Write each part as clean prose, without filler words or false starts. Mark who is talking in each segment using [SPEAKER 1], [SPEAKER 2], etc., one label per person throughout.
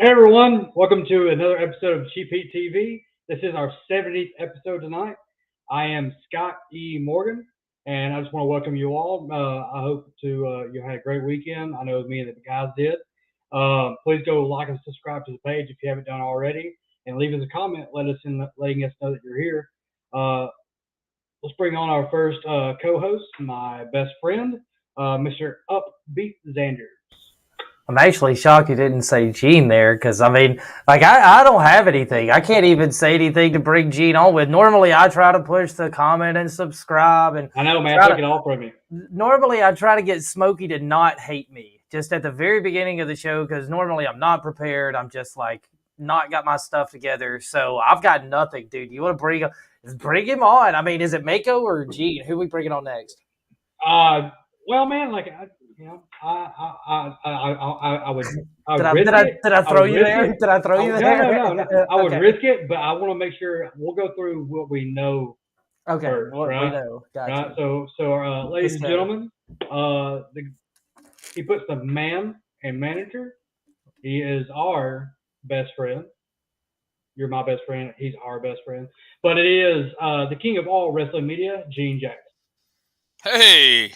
[SPEAKER 1] Hey everyone, welcome to another episode of CheapHeatTV. This is our 70th episode tonight. I am Scott E. Morgan, and I just want to welcome you all. I hope you had a great weekend. I know me and the guys did. Please go like and subscribe to the page if you haven't done already, and leave us a comment letting us know that you're here. Let's bring on our first co-host, my best friend, Mr. Upbeat Zanders.
[SPEAKER 2] I'm actually shocked you didn't say Gene there because, I mean, like, I don't have anything. I can't even say anything to bring Gene on with. Normally, I try to push the comment and subscribe. And
[SPEAKER 1] I know, man. I took it all from you.
[SPEAKER 2] Normally, I try to get Smokey to not hate me just at the very beginning of the show because normally I'm not prepared. I'm just, like, not got my stuff together. So I've got nothing, dude. You want to bring him on? I mean, is it Mako or Gene? Who are we bringing on next?
[SPEAKER 1] Well, man, like, I would.
[SPEAKER 2] Did I throw you there? Did I throw you there?
[SPEAKER 1] No. I would risk it, but I want to make sure we'll go through what we know.
[SPEAKER 2] Okay,
[SPEAKER 1] first,
[SPEAKER 2] what
[SPEAKER 1] right?
[SPEAKER 2] we know. Gotcha.
[SPEAKER 1] Right? So, ladies and gentlemen, he puts the man and manager. He is our best friend. You're my best friend. He's our best friend. But it is the king of all wrestling media, Gene Jackson.
[SPEAKER 3] Hey.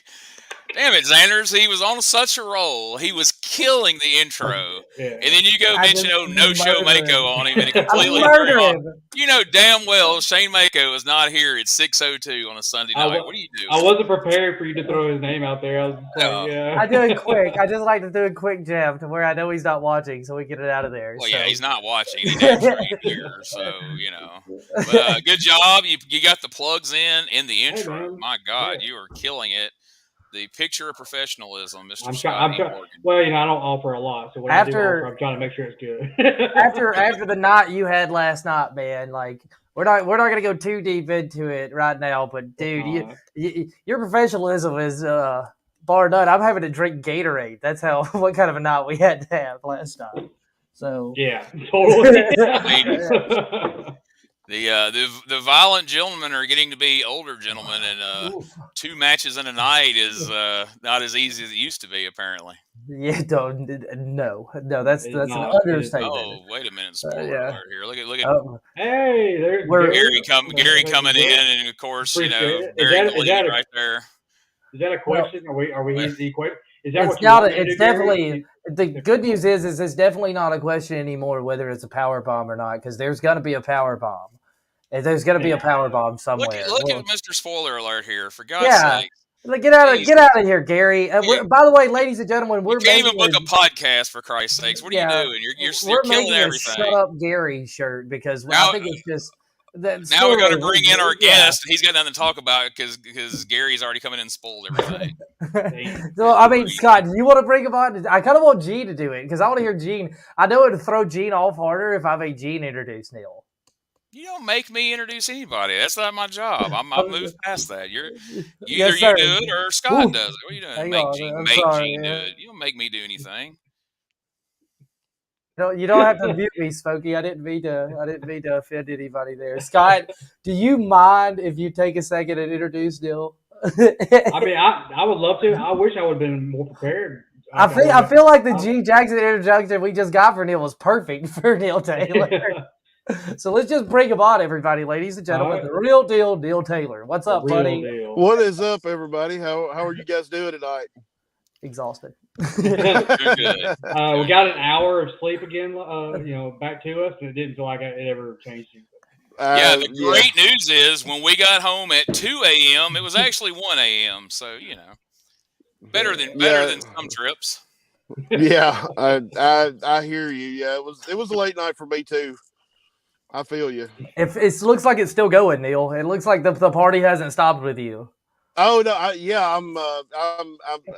[SPEAKER 3] Damn it, Zanders. He was on such a roll. He was killing the intro.
[SPEAKER 1] Yeah.
[SPEAKER 3] And then you go mention no-show Mako on him and it completely
[SPEAKER 2] threw
[SPEAKER 3] off. You know damn well Shane Mako is not here at 6:02 on a Sunday night. What do you do?
[SPEAKER 1] I wasn't prepared for you to throw his name out there. I was like, yeah.
[SPEAKER 2] I do it quick. I just like to do a quick jab to where I know he's not watching so we get it out of there.
[SPEAKER 3] Well, yeah, he's not watching. He's actually here, so, you know. But, good job. You got the plugs in the intro.
[SPEAKER 1] Hey,
[SPEAKER 3] my God, you are killing it. The picture of professionalism, Mr.
[SPEAKER 1] Scott Morgan. Well, you know, I don't offer a lot, so when I do offer, I'm trying to make sure it's good.
[SPEAKER 2] after the night you had last night, man, like we're not gonna go too deep into it right now, but dude, your professionalism is bar none. I'm having to drink Gatorade. That's what kind of a night we had to have last night. So
[SPEAKER 1] yeah, totally.
[SPEAKER 3] The violent gentlemen are getting to be older gentlemen, and 2 matches in a night is not as easy as it used to be, apparently.
[SPEAKER 2] Yeah, no, that's an understatement.
[SPEAKER 3] Oh, wait a minute, spoiler alert here. Look at.
[SPEAKER 1] Hey, there's
[SPEAKER 3] Gary coming in, and of course, you know, Barry the lead right there.
[SPEAKER 1] Is that a question? Are we the question? Is that
[SPEAKER 2] it's
[SPEAKER 1] what you want
[SPEAKER 2] it's definitely the good news is it's definitely not a question anymore whether it's a power bomb or not because there's going to be a power bomb. There's going to be a power bomb somewhere.
[SPEAKER 3] Look at Mr. Spoiler Alert here, for God's sake.
[SPEAKER 2] Get out of here, Gary. By the way, ladies and gentlemen,
[SPEAKER 3] you can't even book a podcast for Christ's sakes. What are you doing? You're killing everything.
[SPEAKER 2] Shut up, Gary shirt because I think it's just.
[SPEAKER 3] Now we're going to bring in our guest. He's got nothing to talk about because Gary's already come in and spoiled everything.
[SPEAKER 2] So, I mean, Scott, do you want to bring him on? I kind of want Gene to do it because I want to hear Gene. I know it would throw Gene off harder if I made Gene introduce Neil.
[SPEAKER 3] You don't make me introduce anybody. That's not my job. I moved past that. Either you do it or Scott does it. What are you doing? Make Gene do it. You don't make me do anything.
[SPEAKER 2] No, you don't have to mute me, Smokey. I didn't mean to offend anybody there. Scott, do you mind if you take a second and introduce Neil?
[SPEAKER 1] I mean, I would love to. I wish I would have been more prepared.
[SPEAKER 2] I feel like the G Jackson introduction we just got for Neil was perfect for Neil Taylor. So let's just bring him on, everybody, ladies and gentlemen. Right. The real deal, Neil Taylor. What's up, buddy?
[SPEAKER 4] Deal. What is up, everybody? How are you guys doing tonight?
[SPEAKER 2] Exhausted.
[SPEAKER 1] We got an hour of sleep again, back to us, and it didn't feel like it ever changed.
[SPEAKER 3] The great news is when we got home at 2 a.m., it was actually 1 a.m. So better than some trips.
[SPEAKER 4] Yeah, I hear you. Yeah, it was a late night for me too. I feel you.
[SPEAKER 2] If it looks like it's still going, Neil. It looks like the party hasn't stopped with you.
[SPEAKER 4] Oh no,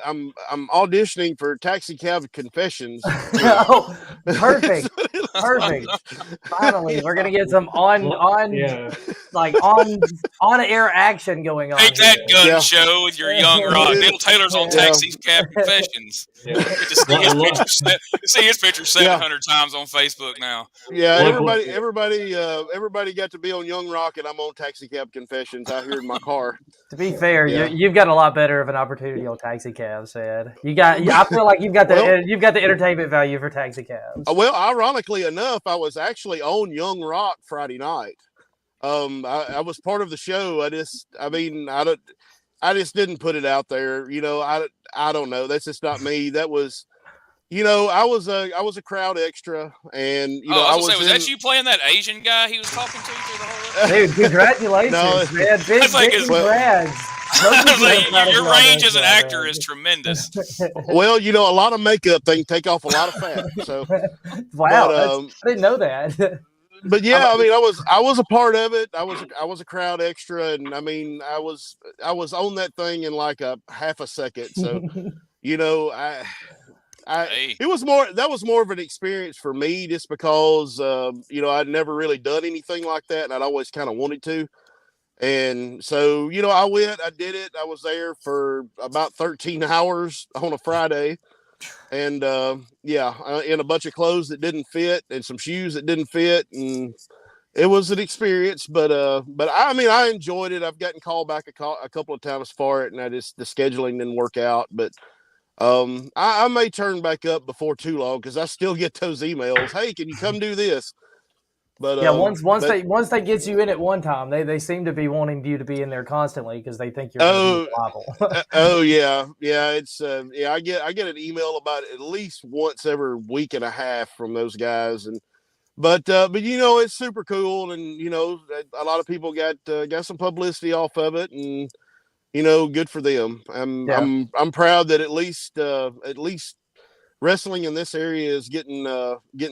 [SPEAKER 4] I'm auditioning for Taxi Cab Confessions.
[SPEAKER 2] Oh, perfect. Finally, we're gonna get some on air action going on.
[SPEAKER 3] Take that gun show with your young rock. Neil Taylor's on Taxi Cab Confessions. Get to see his picture 700 times on Facebook now.
[SPEAKER 4] Yeah, everybody got to be on Young Rock, and I'm on Taxi Cab Confessions out here in my car.
[SPEAKER 2] To be fair, you've got a lot better of an opportunity on Taxi Cabs, Ed. I feel like you've got the entertainment value for Taxi Cabs.
[SPEAKER 4] Well, ironically enough, I was actually on Young Rock Friday night. I was part of the show. I just didn't put it out there. I don't know. That's just not me. That was, I was a crowd extra, and
[SPEAKER 3] was that you playing that Asian guy he was talking to through the whole?
[SPEAKER 2] Dude, congratulations, man! Big congrats.
[SPEAKER 3] Your range as an actor is tremendous.
[SPEAKER 4] Well, a lot of makeup things take off a lot of fat. So
[SPEAKER 2] wow, I didn't know that.
[SPEAKER 4] But yeah, I was a part of it. I was a crowd extra, and I was on that thing in like a half a second. So, that was more of an experience for me, just because I'd never really done anything like that, and I'd always kind of wanted to. And so, I went, I did it. I was there for about 13 hours on a Friday. And in a bunch of clothes that didn't fit and some shoes that didn't fit, and it was an experience. But I enjoyed it. I've gotten called back a couple of times for it, and the scheduling didn't work out. But I may turn back up before too long, because I still get those emails. Hey, can you come do this? But
[SPEAKER 2] once they get you in at one time, they seem to be wanting you to be in there constantly, because they think you're reliable.
[SPEAKER 4] It's I get an email about it at least once every week and a half from those guys, and but it's super cool, and a lot of people got some publicity off of it, and good for them. I'm proud that at least wrestling in this area is getting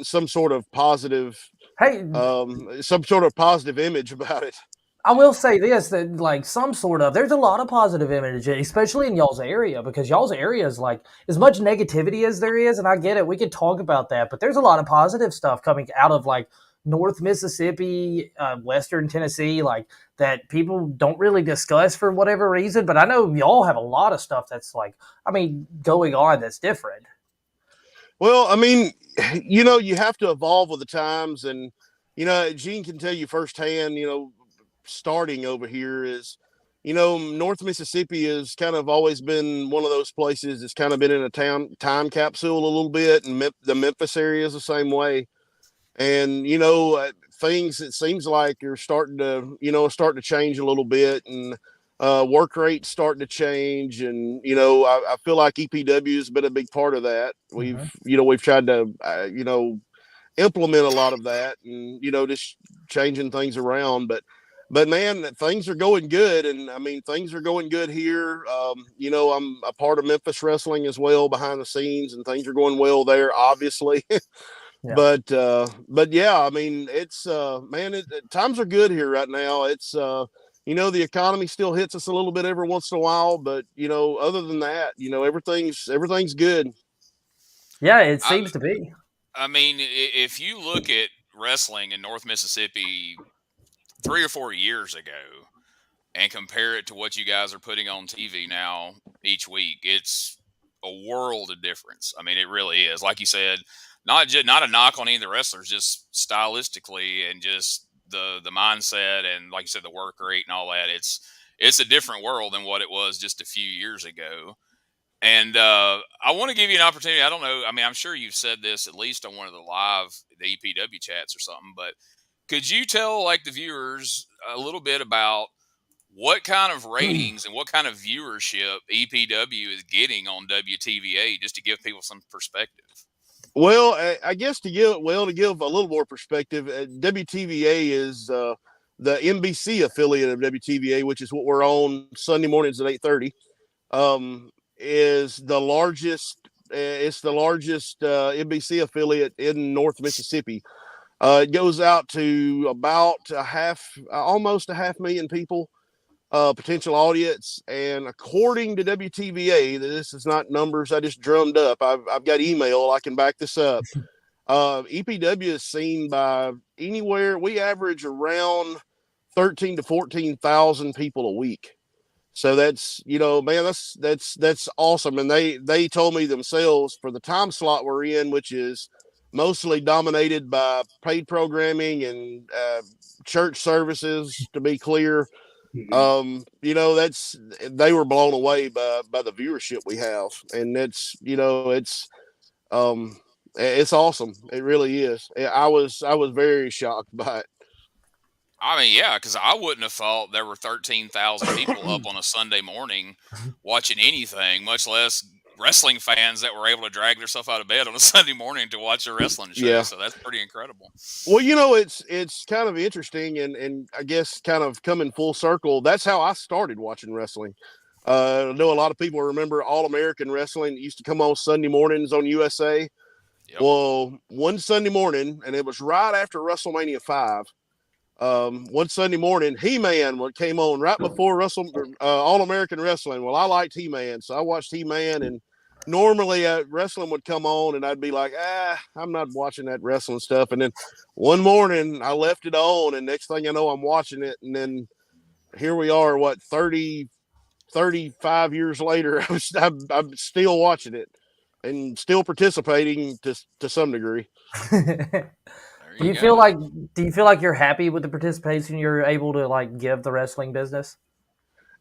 [SPEAKER 4] some sort of positive. Some sort of positive image about it.
[SPEAKER 2] I will say this, that there's a lot of positive image, especially in y'all's area, because y'all's area is like as much negativity as there is, and I get it. We could talk about that, but there's a lot of positive stuff coming out of like North Mississippi, Western Tennessee, like that people don't really discuss for whatever reason. But I know y'all have a lot of stuff that's going on that's different.
[SPEAKER 4] Well, you have to evolve with the times, and Gene can tell you firsthand, starting over here is, North Mississippi has kind of always been one of those places that's kind of been in a time capsule a little bit, and the Memphis area is the same way. And things, it seems like, are starting to change a little bit, and work rates starting to change, and I feel like EPW has been a big part of that. We've tried to implement a lot of that, and just changing things around, but man, things are going good, and things are going good here. I'm a part of Memphis wrestling as well behind the scenes, and things are going well there, obviously. Yeah. But yeah, it's times are good here right now. It's the economy still hits us a little bit every once in a while, but other than that, everything's good.
[SPEAKER 2] Yeah, it seems to be.
[SPEAKER 3] If you look at wrestling in North Mississippi 3 or 4 years ago and compare it to what you guys are putting on TV now each week, it's a world of difference. It really is. Like you said, not a knock on any of the wrestlers, just stylistically and just the mindset, and like you said, the work rate and all that. It's a different world than what it was just a few years ago. And I want to give you an opportunity. I don't know. I'm sure you've said this at least on one of the EPW chats or something, but could you tell the viewers a little bit about what kind of ratings and what kind of viewership EPW is getting on WTVA, just to give people some perspective?
[SPEAKER 4] Well, I guess to give a little more perspective, WTVA is the NBC affiliate of WTVA, which is what we're on Sunday mornings at 8:30. Is the largest. It's the largest NBC affiliate in North Mississippi. It goes out to about almost a 500,000 people, potential audience. And according to WTVA, this is not numbers I just drummed up. I've got email. I can back this up. EPW is seen by anywhere. We average around 13 to 14,000 people a week. So that's, man, that's awesome. And they told me themselves, for the time slot we're in, which is mostly dominated by paid programming and church services, to be clear, they were blown away by the viewership we have. And it's awesome. It really is. I was very shocked by it.
[SPEAKER 3] I mean, yeah, because I wouldn't have thought there were 13,000 people up on a Sunday morning watching anything, much less wrestling fans that were able to drag themselves out of bed on a Sunday morning to watch a wrestling show. Yeah. So that's pretty incredible.
[SPEAKER 4] Well, it's kind of interesting, and I guess kind of coming full circle. That's how I started watching wrestling. I know a lot of people remember All-American Wrestling. It used to come on Sunday mornings on USA. Yep. Well, one Sunday morning, and it was right after WrestleMania 5. One Sunday morning, He-Man came on right before All-American Wrestling. Well, I liked He-Man, so I watched He-Man, and normally wrestling would come on, and I'd be like, I'm not watching that wrestling stuff. And then one morning, I left it on, and next thing I know, I'm watching it, and then here we are, 35 years later, I'm still watching it and still participating to some degree.
[SPEAKER 2] Do you feel like you're happy with the participation you're able to give the wrestling business?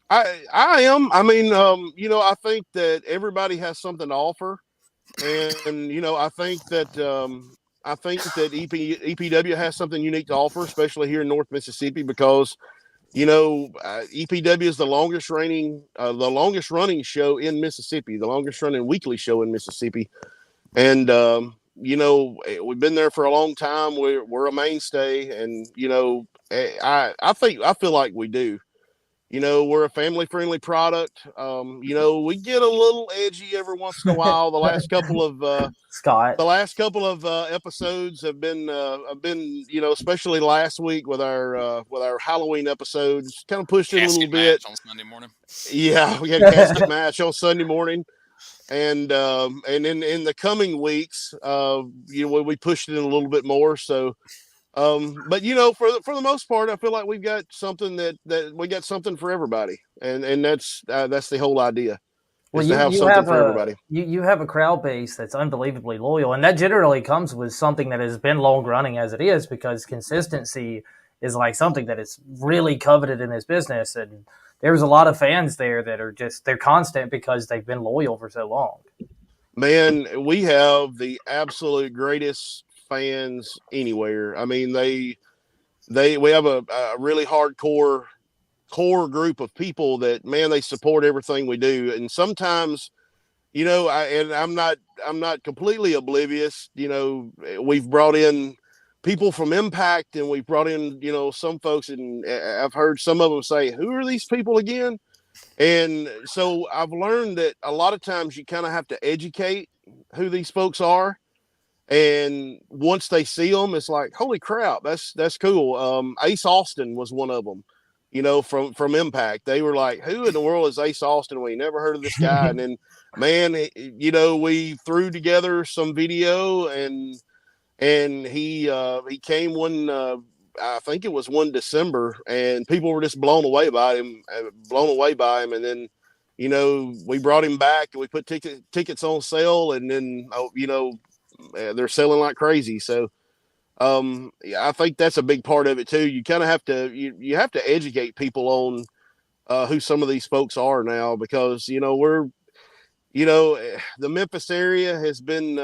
[SPEAKER 4] I am. I mean, I think that everybody has something to offer, and I think that EPW has something unique to offer, especially here in North Mississippi, because EPW is the longest running show in Mississippi, the longest running weekly show in Mississippi, and we've been there for a long time. We're a mainstay, and I feel like we do. We're a family-friendly product. We get a little edgy every once in a while. The last couple of episodes have been, especially last week with our Halloween episodes, kind of pushed it a little bit
[SPEAKER 3] on Sunday morning.
[SPEAKER 4] Yeah, we had a casket match on Sunday morning. And in the coming weeks, we pushed it in a little bit more. So, but for the most part, I feel like we've got something that we got something for everybody, and that's the whole idea.
[SPEAKER 2] Well, you have something for everybody. You have a crowd base that's unbelievably loyal, and that generally comes with something that has been long running as it is, because consistency is something that is really coveted in this business. And there's a lot of fans there that are they're constant because they've been loyal for so long.
[SPEAKER 4] Man, we have the absolute greatest fans anywhere. I mean, we have a really hardcore core group of people that, man, they support everything we do. And sometimes, I'm not completely oblivious. We've brought in people from Impact, and we've brought in, some folks, and I've heard some of them say, who are these people again? And so I've learned that a lot of times you kind of have to educate who these folks are. And once they see them, it's like, holy crap, that's cool. Ace Austin was one of them, from Impact. They were like, who in the world is Ace Austin? We never heard of this guy. And then, man, we threw together some video, and he came I think it was one December, and people were just blown away by him. And then, we brought him back, and we put tickets on sale, and then, they're selling like crazy. So, I think that's a big part of it too. You kind of have to, you have to educate people on, who some of these folks are now, because, the Memphis area has been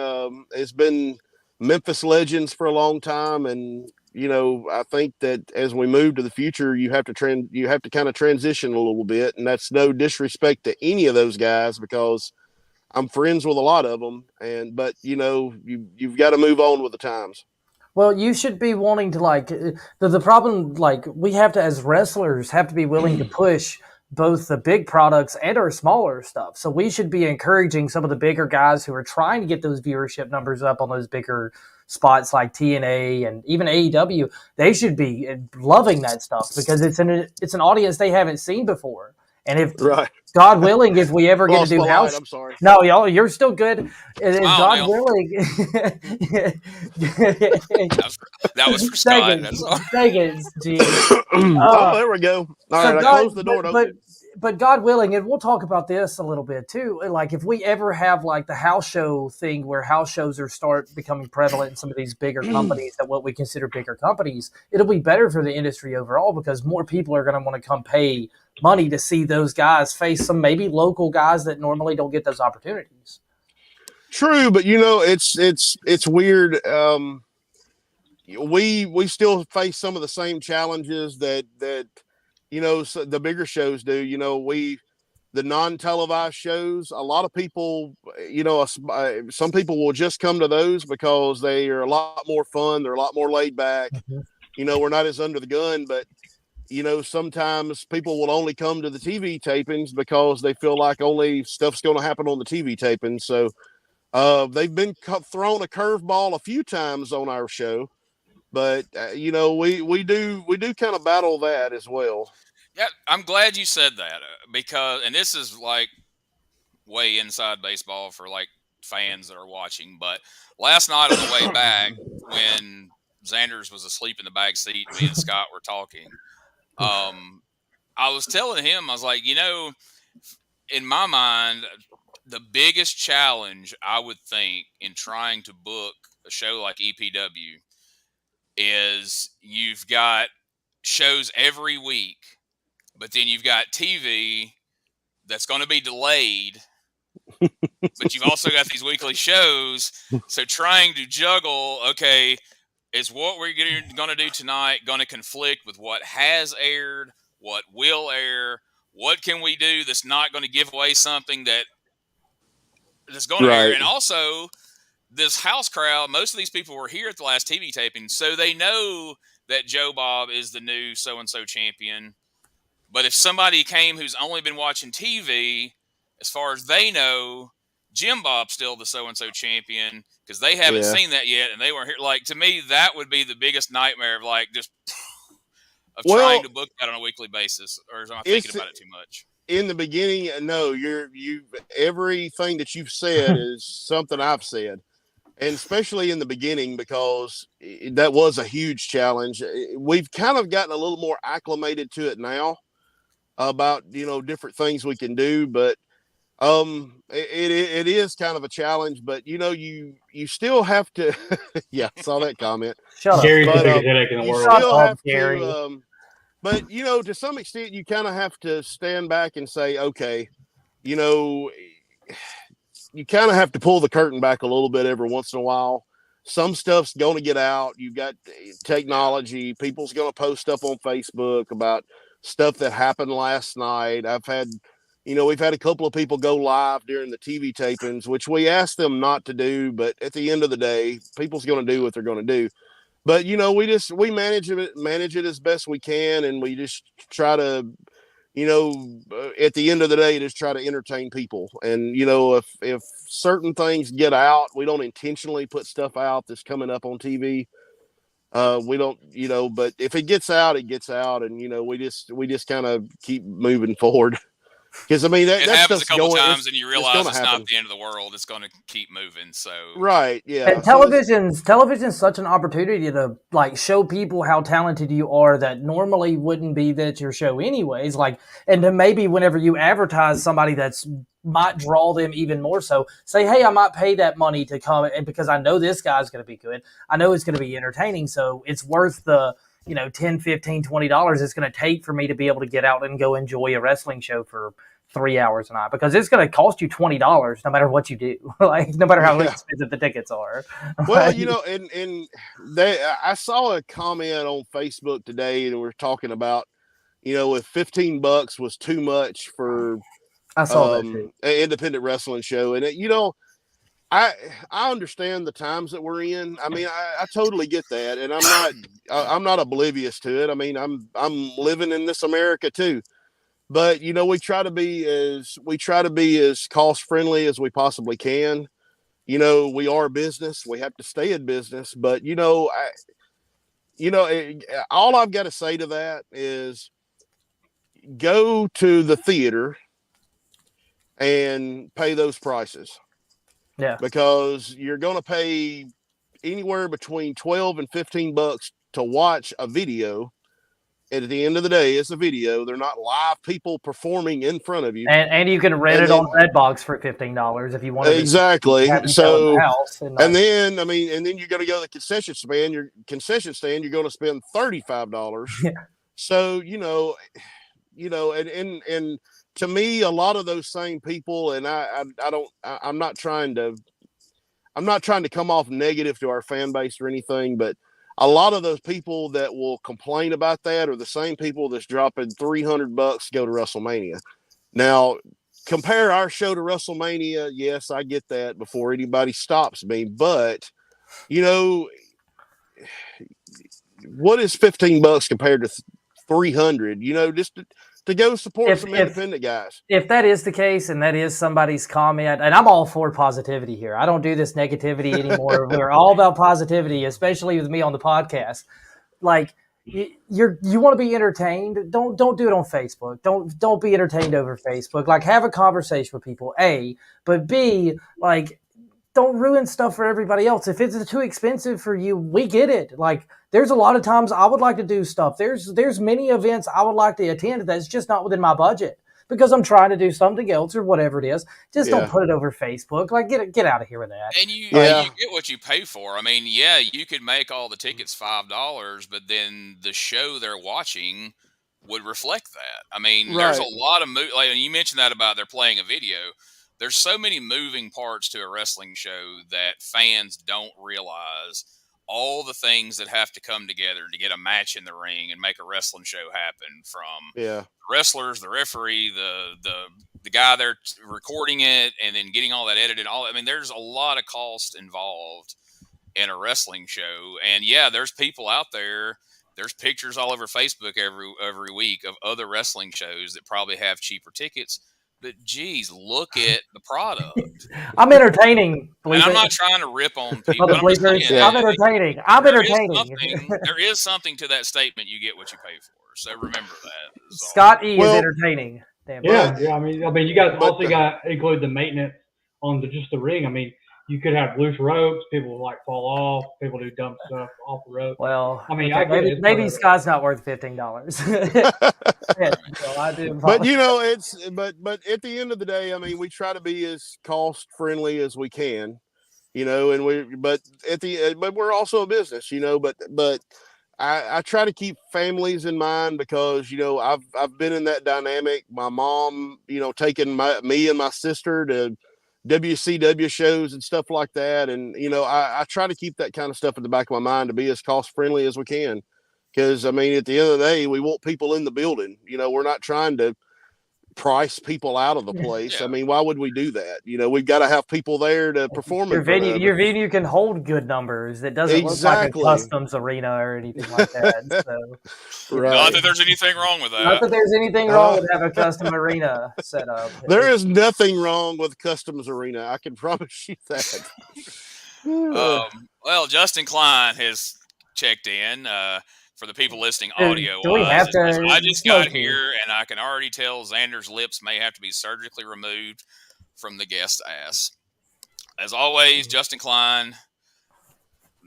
[SPEAKER 4] Memphis legends for a long time. And, I think that as we move to the future, you have to kind of transition a little bit. And that's no disrespect to any of those guys, because I'm friends with a lot of them, but you've got to move on with the times.
[SPEAKER 2] Well, you should be wanting to the problem, we have to, as wrestlers, have to be willing to push both the big products and our smaller stuff. So we should be encouraging some of the bigger guys who are trying to get those viewership numbers up on those bigger spots like TNA and even AEW, they should be loving that stuff because it's an audience they haven't seen before. And if God willing, if we ever get to do house,
[SPEAKER 4] I'm sorry.
[SPEAKER 2] No, y'all, you're still good. If God willing,
[SPEAKER 3] that was for Scott.
[SPEAKER 2] Seconds, geez.
[SPEAKER 4] Oh, there we go. All right, I closed the door.
[SPEAKER 2] But God willing, and we'll talk about this a little bit too. Like if we ever have like the house show thing where house shows start becoming prevalent in some of these bigger companies, that what we consider bigger companies, it'll be better for the industry overall because more people are going to want to come pay money to see those guys face some maybe local guys that normally don't get those opportunities.
[SPEAKER 4] True, but it's weird. We still face some of the same challenges that the bigger shows do. The non-televised shows, a lot of people, some people will just come to those because they are a lot more fun. They're a lot more laid back.
[SPEAKER 2] Mm-hmm.
[SPEAKER 4] We're not as under the gun, but sometimes people will only come to the TV tapings because they feel like only stuff's going to happen on the TV tapings. So they've been thrown a curveball a few times on our show, but we do kind of battle that as well.
[SPEAKER 3] Yeah, I'm glad you said that because, and this is like way inside baseball for like fans that are watching, but last night on the way back when Zanders was asleep in the back seat, me and Scott were talking. I was telling him, I was like, in my mind, the biggest challenge I would think in trying to book a show like EPW is you've got shows every week, but then you've got TV that's going to be delayed, but you've also got these weekly shows. So trying to juggle, okay, is what we're going to do tonight going to conflict with what has aired, what will air? What can we do that's not going to give away something that's going to air? And also, this house crowd, most of these people were here at the last TV taping, so they know that Joe Bob is the new so-and-so champion. But if somebody came who's only been watching TV, as far as they know, Jim Bob's still the so-and-so champion because they haven't seen that yet, and they weren't here. Like, to me, that would be the biggest nightmare of trying to book that on a weekly basis. Or am I thinking about it too much?
[SPEAKER 4] In the beginning, no, everything that you've said is something I've said, and especially in the beginning because that was a huge challenge. We've kind of gotten a little more acclimated to it now about different things we can do, but it is kind of a challenge. But you still have to. Yeah, I saw that comment.
[SPEAKER 2] Shut up.
[SPEAKER 1] Gary's the biggest headache in the world.
[SPEAKER 4] Still have
[SPEAKER 2] Gary.
[SPEAKER 4] But to some extent, you kind of have to stand back and say, okay, you kind of have to pull the curtain back a little bit every once in a while. Some stuff's going to get out. You've got technology. People's going to post stuff on Facebook about stuff that happened last night. We've had a couple of people go live during the TV tapings, which we asked them not to do. But at the end of the day, people's going to do what they're going to do. But, we manage it as best we can. And we just try to, at the end of the day, just try to entertain people. And, if certain things get out, we don't intentionally put stuff out that's coming up on TV. We don't, but if it gets out, it gets out. And, we just kind of keep moving forward. Because
[SPEAKER 3] it happens a couple times, and you realize it's not the end of the world. It's going to keep moving. So
[SPEAKER 2] yeah. And television's such an opportunity to show people how talented you are that normally wouldn't be at your show anyways. And then maybe whenever you advertise somebody that's might draw them even more so, say, hey, I might pay that money to come, and because I know this guy's going to be good, I know it's going to be entertaining, so it's worth the $10, $15, $20 it's going to take for me to be able to get out and go enjoy a wrestling show for 3 hours a night, because it's going to cost you $20 no matter what you do, no matter how expensive the tickets are.
[SPEAKER 4] Well, I saw a comment on Facebook today that we're talking about, if $15 was too much for
[SPEAKER 2] I saw that too.
[SPEAKER 4] An independent wrestling show. And I understand the times that we're in. I totally get that, and I'm not oblivious to it. I'm living in this America too, but we try to be as cost friendly as we possibly can. we are a business. We have to stay in business. But, all I've got to say to that is go to the theater and pay those prices.
[SPEAKER 2] Yeah.
[SPEAKER 4] Because you're going to pay anywhere between $12 and $15 to watch a video. And at the end of the day, it's a video. They're not live people performing in front of you.
[SPEAKER 2] And you can rent it on Redbox for $15 if you want to.
[SPEAKER 4] Exactly.
[SPEAKER 2] So,
[SPEAKER 4] and then you're going to go to the concession stand. You're going to spend $35.
[SPEAKER 2] Yeah.
[SPEAKER 4] So, and to me, a lot of those same people, and I'm not trying to come off negative to our fan base or anything, but a lot of those people that will complain about that are the same people that's dropping $300 to go to WrestleMania. Now, compare our show to WrestleMania. Yes, I get that before anybody stops me, but what is $15 compared to $300? Just to go support some independent guys.
[SPEAKER 2] If that is the case, and that is somebody's comment, and I'm all for positivity here. I don't do this negativity anymore. We're all about positivity, especially with me on the podcast. Like, you want to be entertained, don't do it on Facebook. Don't be entertained over Facebook. Like, have a conversation with people, A, but B, like, don't ruin stuff for everybody else. If it's too expensive for you, we get it. Like, there's a lot of times I would like to do stuff. There's many events I would like to attend that's just not within my budget because I'm trying to do something else or whatever it is. Just don't put it over Facebook. Like, get out of here with that.
[SPEAKER 3] And you get what you pay for. I mean, you could make all the tickets $5, but then the show they're watching would reflect that. I mean, there's a lot of like you mentioned that about they're playing a video. There's so many moving parts to a wrestling show that fans don't realize all the things that have to come together to get a match in the ring and make a wrestling show happen, from the wrestlers, the referee, the guy there recording it, and then getting all that edited. I mean, there's a lot of cost involved in a wrestling show. And there's people out there. There's pictures all over Facebook every week of other wrestling shows that probably have cheaper tickets. But geez, look at the product.
[SPEAKER 2] I'm entertaining.
[SPEAKER 3] And I'm not trying to rip on people.
[SPEAKER 2] I'm entertaining.
[SPEAKER 3] There is something to that statement. You get what you pay for. So remember that.
[SPEAKER 2] Scott E is entertaining. Damn.
[SPEAKER 1] Yeah. I mean, you guys also got to include the maintenance on just the ring. I mean, you could have loose ropes. People like fall off. People do dumb stuff off the rope.
[SPEAKER 2] Well,
[SPEAKER 1] I mean,
[SPEAKER 2] maybe Scott's not worth $15. I do.
[SPEAKER 4] But but at the end of the day, I mean, we try to be as cost friendly as we can, and but we're also a business, but I try to keep families in mind because I've been in that dynamic. My mom, taking me and my sister to WCW shows and stuff like that. And, I try to keep that kind of stuff in the back of my mind to be as cost friendly as we can. Because, I mean, at the end of the day, we want people in the building. We're not trying to price people out of the place. I mean, why would we do that? We've got to have people there to perform.
[SPEAKER 2] Your venue can hold good numbers. It doesn't look like a customs arena or anything like that. So.
[SPEAKER 3] Not that there's anything wrong with that.
[SPEAKER 2] Not that there's anything wrong with having a custom arena set up.
[SPEAKER 4] There is nothing wrong with customs arena. I can promise you that.
[SPEAKER 3] Well, Justin Klein has checked in. For the people listening audio,
[SPEAKER 2] I
[SPEAKER 3] just got here, and I can already tell Xander's lips may have to be surgically removed from the guest ass. As always, Justin Klein.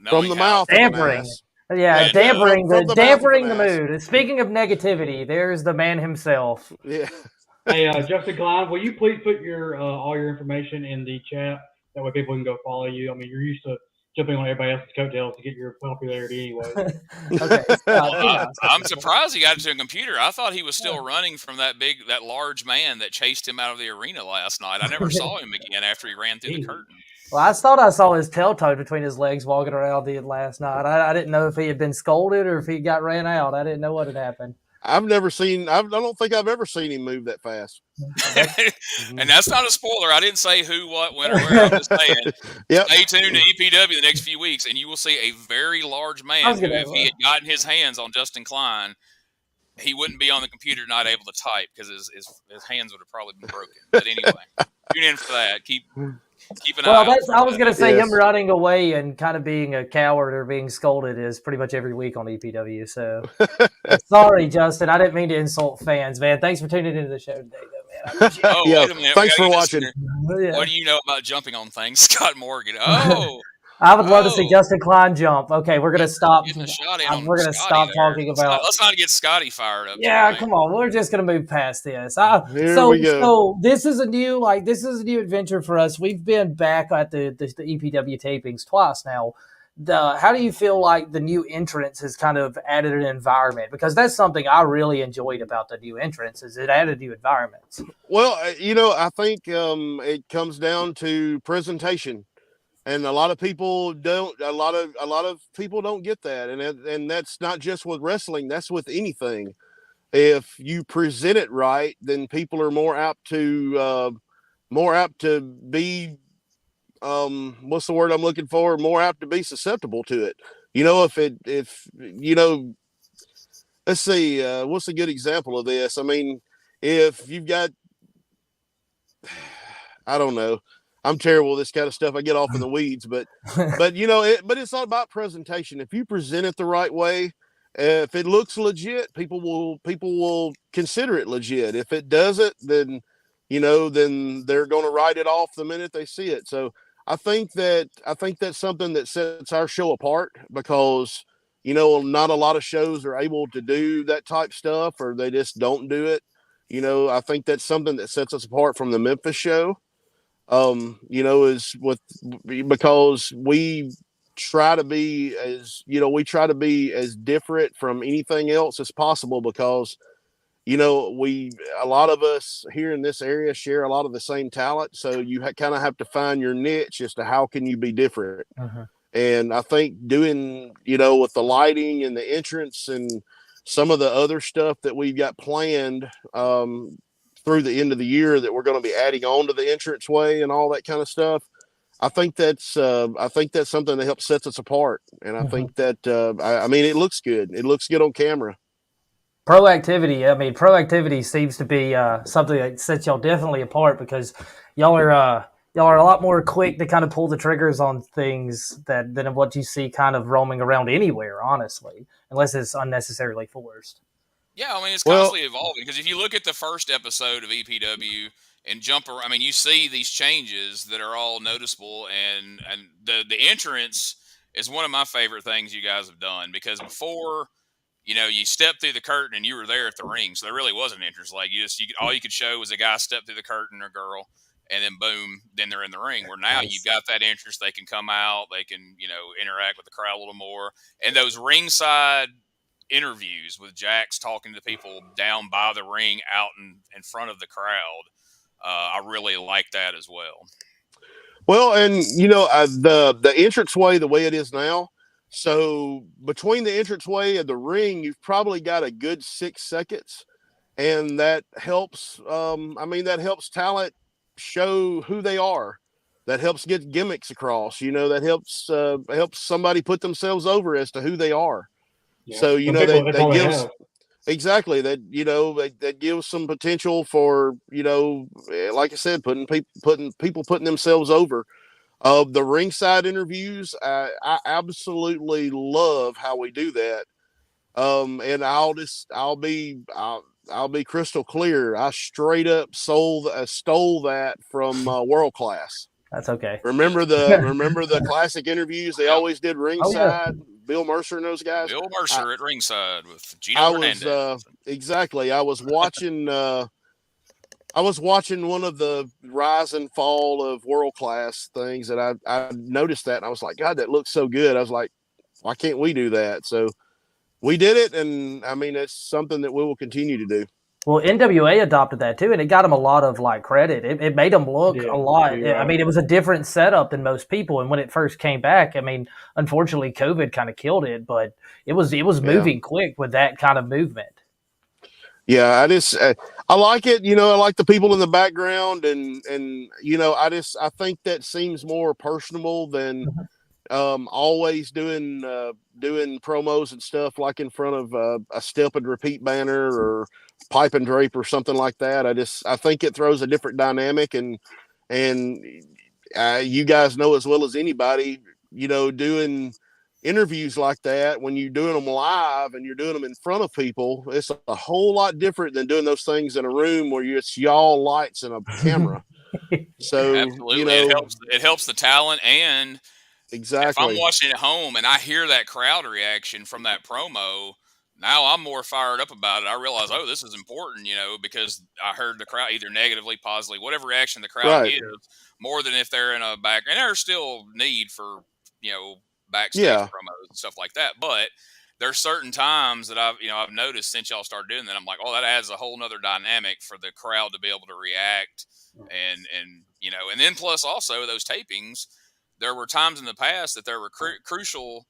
[SPEAKER 4] From the mouth.
[SPEAKER 2] Dampering. Dampering the mood. And speaking of negativity, there's the man himself.
[SPEAKER 4] Yeah.
[SPEAKER 1] Hey, Justin Klein, will you please put your all your information in the chat? That way people can go follow you. I mean, you're used to jumping on everybody else's coattails to get your popularity anyway.
[SPEAKER 2] Okay.
[SPEAKER 3] I'm surprised he got into a computer. I thought he was still running from that large man that chased him out of the arena last night. I never saw him again after he ran through the curtain.
[SPEAKER 2] Well, I thought I saw his tail tucked between his legs walking around last night. I didn't know if he had been scolded or if he got ran out. I didn't know what had happened.
[SPEAKER 4] I don't think I've ever seen him move that fast.
[SPEAKER 3] And that's not a spoiler. I didn't say who, what, when, or where. I'm just saying. Stay tuned to EPW the next few weeks, and you will see a very large man who, if he had gotten his hands on Justin Klein, he wouldn't be on the computer not able to type because his hands would have probably been broken. But anyway, tune in for that. Keep Keep an eye
[SPEAKER 2] Well,
[SPEAKER 3] out.
[SPEAKER 2] I was going to say
[SPEAKER 4] Yes.
[SPEAKER 2] him running away and kind of being a coward or being scolded is pretty much every week on EPW. So sorry, Justin. I didn't mean to insult fans, man. Thanks for tuning into the show today, though, man. I appreciate
[SPEAKER 3] Oh,
[SPEAKER 4] Yeah,
[SPEAKER 3] wait a minute.
[SPEAKER 4] thanks
[SPEAKER 3] We
[SPEAKER 4] for
[SPEAKER 3] gotta get this in
[SPEAKER 4] watching.
[SPEAKER 3] there.
[SPEAKER 2] it.
[SPEAKER 3] What do you know about jumping on things, Scott Morgan? Oh,
[SPEAKER 2] I would love to see
[SPEAKER 3] oh.
[SPEAKER 2] Justin Klein jump. Okay, we're gonna stop.
[SPEAKER 3] Getting a shot in on
[SPEAKER 2] We're gonna
[SPEAKER 3] Scotty
[SPEAKER 2] stop
[SPEAKER 3] there.
[SPEAKER 2] talking about.
[SPEAKER 3] Let's not get Scotty fired up.
[SPEAKER 2] Yeah,
[SPEAKER 3] tonight.
[SPEAKER 2] come on. We're just gonna move past this.
[SPEAKER 4] Here we go.
[SPEAKER 2] So this is a new adventure for us. We've been back at the EPW tapings twice now. How do you feel like the new entrance has kind of added an environment? Because that's something I really enjoyed about the new entrance is it added new environments.
[SPEAKER 4] Well, I think it comes down to presentation, and a lot of people don't. A lot of people don't get that, and that's not just with wrestling. That's with anything. If you present it right, then people are more apt to be what's the word I'm looking for? More apt to be susceptible to it. Let's see, what's a good example of this? I mean, if you've got, I don't know, I'm terrible with this kind of stuff. I get off in the weeds, but it's all about presentation. If you present it the right way, if it looks legit, people will consider it legit. If it doesn't, then they're going to write it off the minute they see it. So I think that's something that sets our show apart because, not a lot of shows are able to do that type stuff or they just don't do it. I think that's something that sets us apart from the Memphis show. Is because we try to be as different from anything else as possible because a lot of us here in this area share a lot of the same talent. So you kind of have to find your niche as to how can you be different.
[SPEAKER 2] Uh-huh.
[SPEAKER 4] And I think doing, with the lighting and the entrance and some of the other stuff that we've got planned through the end of the year that we're going to be adding on to the entranceway and all that kind of stuff. I think that's something that helps sets us apart. And I think that, it looks good. It looks good on camera.
[SPEAKER 2] Proactivity seems to be something that sets y'all definitely apart because y'all are a lot more quick to kind of pull the triggers on things than what you see kind of roaming around anywhere, honestly, unless it's unnecessarily forced.
[SPEAKER 3] Yeah, it's constantly evolving because if you look at the first episode of EPW and you see these changes that are all noticeable, and the entrance is one of my favorite things you guys have done because before. You stepped through the curtain and you were there at the ring, so there really wasn't an entrance. Like all you could show was a guy step through the curtain or girl, and then boom, then they're in the ring. Where now you've got that entrance, they can come out, they can interact with the crowd a little more, and those ringside interviews with Jax talking to people down by the ring, out in front of the crowd, I really like that as well.
[SPEAKER 4] Well, and the entranceway the way it is now. So between the entranceway and the ring, you've probably got a good 6 seconds, and that helps. That helps talent show who they are. That helps get gimmicks across. That helps somebody put themselves over as to who they are.
[SPEAKER 1] Yeah.
[SPEAKER 4] So
[SPEAKER 1] that gives
[SPEAKER 4] exactly that gives some potential for like I said, putting themselves over. The ringside interviews, I absolutely love how we do that. And I'll be crystal clear. I straight up stole that from World Class.
[SPEAKER 2] That's okay.
[SPEAKER 4] Remember the classic interviews they always did ringside.
[SPEAKER 2] Oh, yeah.
[SPEAKER 4] Bill Mercer and those guys.
[SPEAKER 3] Bill Mercer at ringside with Gino Hernandez.
[SPEAKER 4] Exactly. I was watching one of the rise and fall of World Class things, and I noticed that, and I was like, God, that looks so good. I was like, why can't we do that? So we did it, and it's something that we will continue to do.
[SPEAKER 2] Well, NWA adopted that too, and it got them a lot of credit. It made them look a lot.
[SPEAKER 1] Right.
[SPEAKER 2] It was a different setup than most people. And when it first came back, unfortunately, COVID kind of killed it, but it was moving quick with that kind of movement.
[SPEAKER 4] Yeah, I like it. I like the people in the background, and I think that seems more personable than always doing promos and stuff like in front of a step and repeat banner or pipe and drape or something like that. I think it throws a different dynamic, and you guys know as well as anybody, doing interviews like that, when you're doing them live and you're doing them in front of people, it's a whole lot different than doing those things in a room where it's y'all, lights, and a camera. So,
[SPEAKER 3] absolutely, it helps the talent. And if I'm
[SPEAKER 4] exactly.
[SPEAKER 3] watching at home and I hear that crowd reaction from that promo, now I'm more fired up about it. I realize, oh, this is important, because I heard the crowd either negatively, positively, whatever reaction the crowd gives, more than if they're in a back. And there's still need for, backstage promos and stuff like that. But there's certain times that I've noticed since y'all started doing that, I'm like, oh, that adds a whole nother dynamic for the crowd to be able to react. And then plus also those tapings, there were times in the past that there were crucial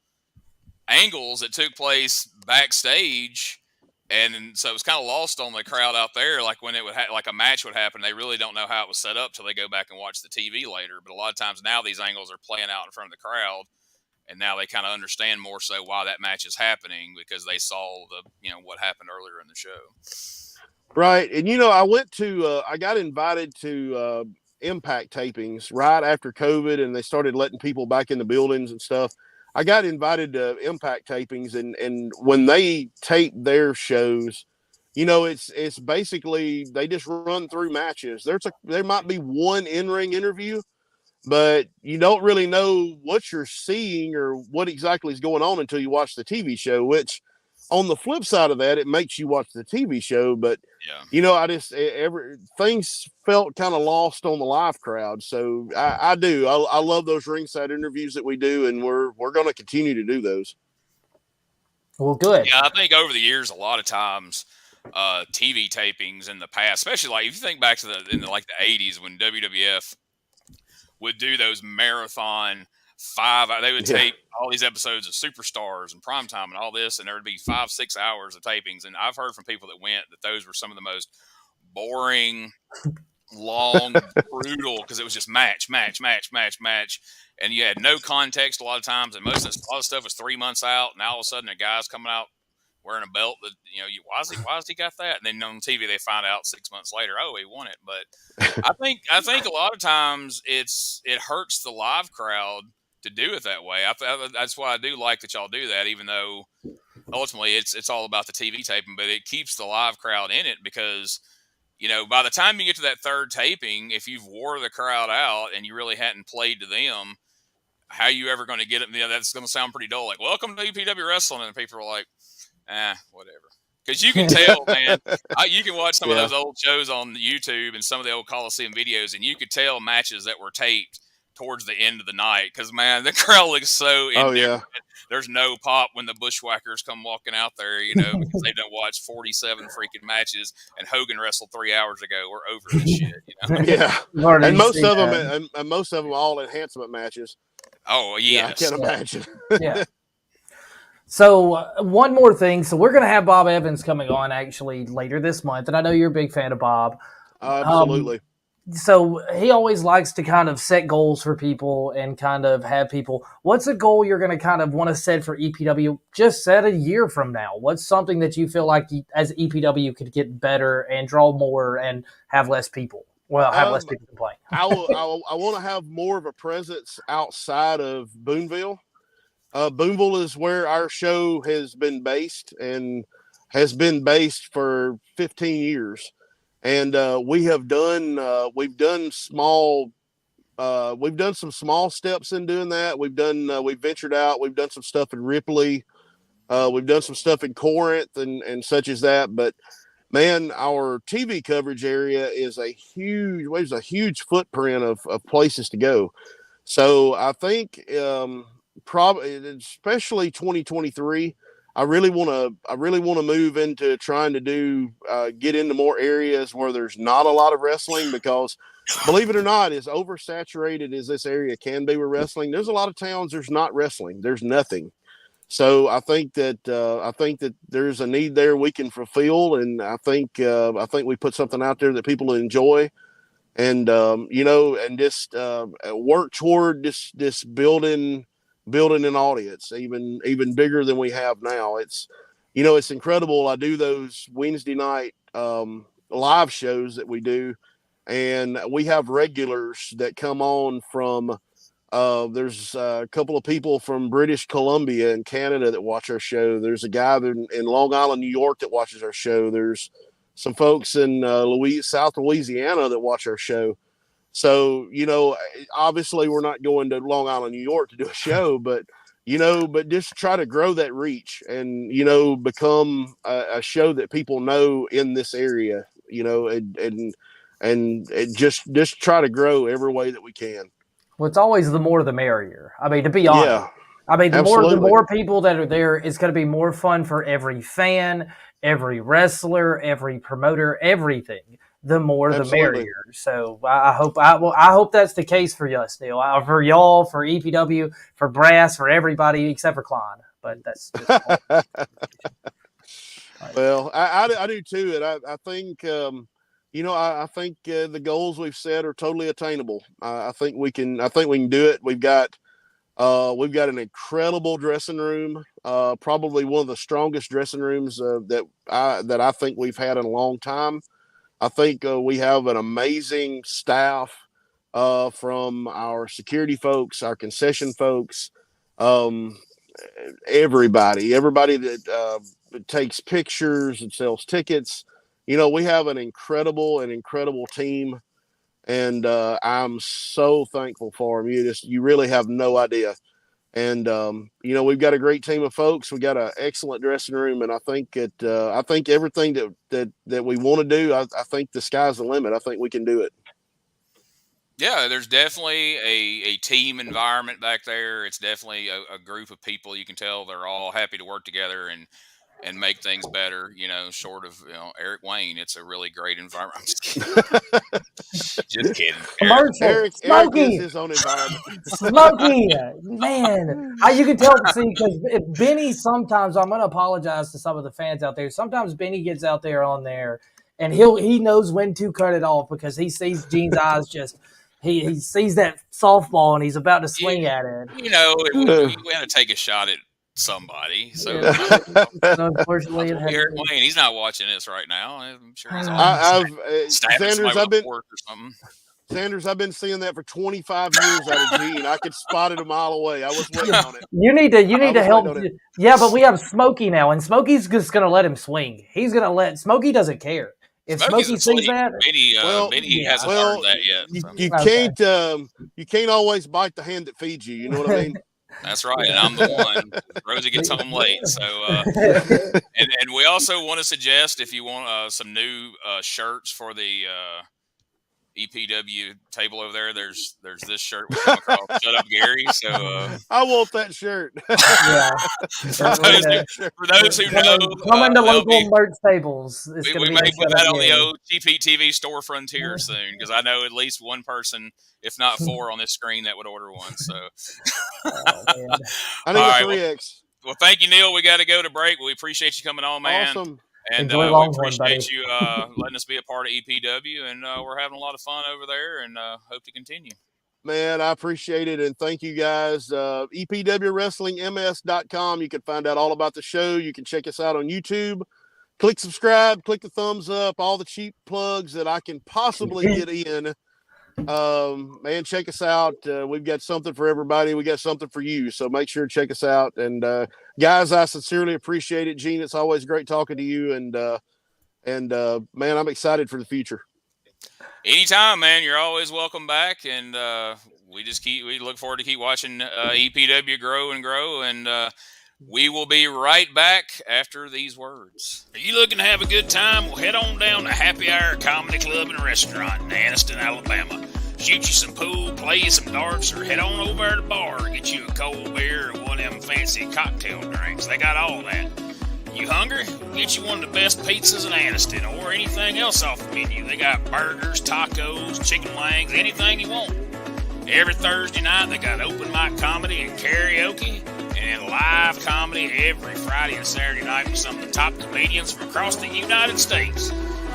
[SPEAKER 3] angles that took place backstage, and so it was kind of lost on the crowd out there. Like when it would like a match would happen, they really don't know how it was set up till they go back and watch the TV later. But a lot of times now these angles are playing out in front of the crowd, and now they kind of understand more so why that match is happening, because they saw what happened earlier in the show.
[SPEAKER 4] Right. And I got invited to Impact tapings right after COVID, and they started letting people back in the buildings and stuff. I got invited to Impact tapings, and when they tape their shows, it's basically they just run through matches. There might be one in-ring interview, but you don't really know what you're seeing or what exactly is going on until you watch the TV show, which on the flip side of that, it makes you watch the TV show. But, things felt kind of lost on the live crowd. So I do. I love those ringside interviews that we do, and we're going to continue to do those.
[SPEAKER 2] Well, good.
[SPEAKER 3] Yeah, I think over the years, a lot of times, TV tapings in the past, especially like if you think back to the 80s when WWF would do those marathon they would tape all these episodes of Superstars and Primetime and all this, and there would be 5-6 hours of tapings. And I've heard from people that went that those were some of the most boring, long, brutal, because it was just match, and you had no context a lot of times, and a lot of stuff was 3 months out, and all of a sudden a guy's coming out wearing a belt that why has he got that? And then on TV they find out 6 months later, oh, he won it. But I think a lot of times it hurts the live crowd to do it that way. That's why I do like that y'all do that, even though ultimately it's all about the TV taping, but it keeps the live crowd in it, because by the time you get to that third taping, if you've wore the crowd out and you really hadn't played to them, how you ever going to get it? That's going to sound pretty dull. Like, welcome to EPW Wrestling, and people are like, whatever. Because you can tell, man. You can watch some of those old shows on YouTube and some of the old Coliseum videos, and you could tell matches that were taped towards the end of the night, because, man, the crowd looks so indifferent. There's no pop when the Bushwhackers come walking out there, because they don't watch 47 freaking matches, and Hogan wrestled 3 hours ago. We're over this shit,
[SPEAKER 4] Yeah, and most of them all enhancement matches.
[SPEAKER 3] Oh, yes.
[SPEAKER 4] Yeah, I can't imagine.
[SPEAKER 2] Yeah. So one more thing. So we're going to have Bob Evans coming on actually later this month, and I know you're a big fan of Bob.
[SPEAKER 4] Absolutely.
[SPEAKER 2] So he always likes to kind of set goals for people and kind of have people. What's a goal you're going to kind of want to set for EPW? Just set a year from now. What's something that you feel like as EPW could get better and draw more and have less people? Well, have less people complain.
[SPEAKER 4] I want to have more of a presence outside of Boonville. Boonville is where our show has been based and has been based for 15 years. And we've done some small steps in doing that. We've ventured out. We've done some stuff in Ripley. We've done some stuff in Corinth and such as that. But man, our TV coverage area is a huge footprint of places to go. So I think probably, especially 2023, I really want to move into trying to get into more areas where there's not a lot of wrestling, because believe it or not, as oversaturated as this area can be with wrestling, there's a lot of towns there's not wrestling. There's nothing. So I think that there's a need there we can fulfill, and I think we put something out there that people enjoy, and and just work toward this building an audience even bigger than we have now. It's incredible. I do those Wednesday night live shows that we do, and we have regulars that come on from. There's a couple of people from British Columbia and Canada that watch our show. There's a guy in Long Island, New York that watches our show. There's some folks in South Louisiana that watch our show. So, obviously we're not going to Long Island, New York to do a show, but just try to grow that reach and, become a show that people know in this area, and just try to grow every way that we can.
[SPEAKER 2] Well, it's always the more the merrier. I mean, to be honest.
[SPEAKER 4] Yeah,
[SPEAKER 2] I mean, the
[SPEAKER 4] absolutely.
[SPEAKER 2] more people that are there, it's going to be more fun for every fan, every wrestler, every promoter, everything. The more the merrier. So I hope that's the case for us, Neil. For y'all, for EPW, for Brass, for everybody except for Klein. But that's just
[SPEAKER 4] well, I do too, and I think. I think the goals we've set are totally attainable. I think we can do it. We've got an incredible dressing room, probably one of the strongest dressing rooms that I think we've had in a long time. I think we have an amazing staff from our security folks, our concession folks, everybody that takes pictures and sells tickets. We have an incredible team, and I'm so thankful for them. You really have no idea. And we've got a great team of folks. We got an excellent dressing room, and I think everything that we want to do, I think the sky's the limit. I think we can do it.
[SPEAKER 3] Yeah, there's definitely a team environment back there. It's definitely a group of people. You can tell they're all happy to work together and make things better, short of, Eric Wayne. It's a really great environment. I'm just kidding. Just kidding.
[SPEAKER 4] Eric is his own environment.
[SPEAKER 2] Smokey, man. You can tell, because Benny sometimes, I'm going to apologize to some of the fans out there. Sometimes Benny gets out there on there, and he knows when to cut it off because he sees Gene's eyes just – he sees that softball, and he's about to swing at it.
[SPEAKER 3] We had to take a shot at somebody. So
[SPEAKER 2] unfortunately,
[SPEAKER 3] Eric Wayne, he's not watching this right now. I'm sure he's
[SPEAKER 4] Zanders, I've been seeing that for 25 years out of Gene. I could spot it a mile away. I was waiting on it.
[SPEAKER 2] You need to help. Yeah, but we have Smokey now, and Smokey's just going to let him swing. He's going to let Smokey doesn't care. If Smokey sees that,
[SPEAKER 3] Benny hasn't learned that
[SPEAKER 4] yet. So. You can't always bite the hand that feeds you. You know what I mean?
[SPEAKER 3] That's right, and I'm the one. Rosie gets home late, so and we also want to suggest, if you want some new shirts for the EPW table over there's this shirt we come across. Shut up, Gary. So
[SPEAKER 4] I want that shirt.
[SPEAKER 2] Yeah.
[SPEAKER 3] For those who know,
[SPEAKER 2] come into local merch tables.
[SPEAKER 3] We may put that on the old CheapHeatTV store frontier soon, because I know at least one person, if not four, on this screen that would order one. So
[SPEAKER 4] I need a 3X.
[SPEAKER 3] Well, thank you, Neil. We got to go to break. We appreciate you coming on, man.
[SPEAKER 4] Awesome.
[SPEAKER 3] And we appreciate you letting us be a part of EPW, and we're having a lot of fun over there, and hope to continue.
[SPEAKER 4] Man, I appreciate it, and thank you guys. EPWWrestlingMS.com. You can find out all about the show. You can check us out on YouTube. Click subscribe, click the thumbs up, all the cheap plugs that I can possibly get in. Man, check us out. We've got something for everybody. We got something for you. So make sure to check us out. And guys, I sincerely appreciate it. Gene, it's always great talking to you. And man, I'm excited for the future.
[SPEAKER 3] Anytime, man. You're always welcome back. And we look forward to keep watching EPW grow and grow. And we will be right back after these words. Are you looking to have a good time? Well, head on down to Happy Hour Comedy Club and Restaurant in Anniston, Alabama. Shoot you some pool, play you some darts, or head on over to the bar and get you a cold beer or one of them fancy cocktail drinks. They got all that. You hungry? Get you one of the best pizzas in Anniston or anything else off the menu. They got burgers, tacos, chicken wings, anything you want. Every Thursday night, they got open mic comedy and karaoke, and live comedy every Friday and Saturday night with some of the top comedians from across the United States.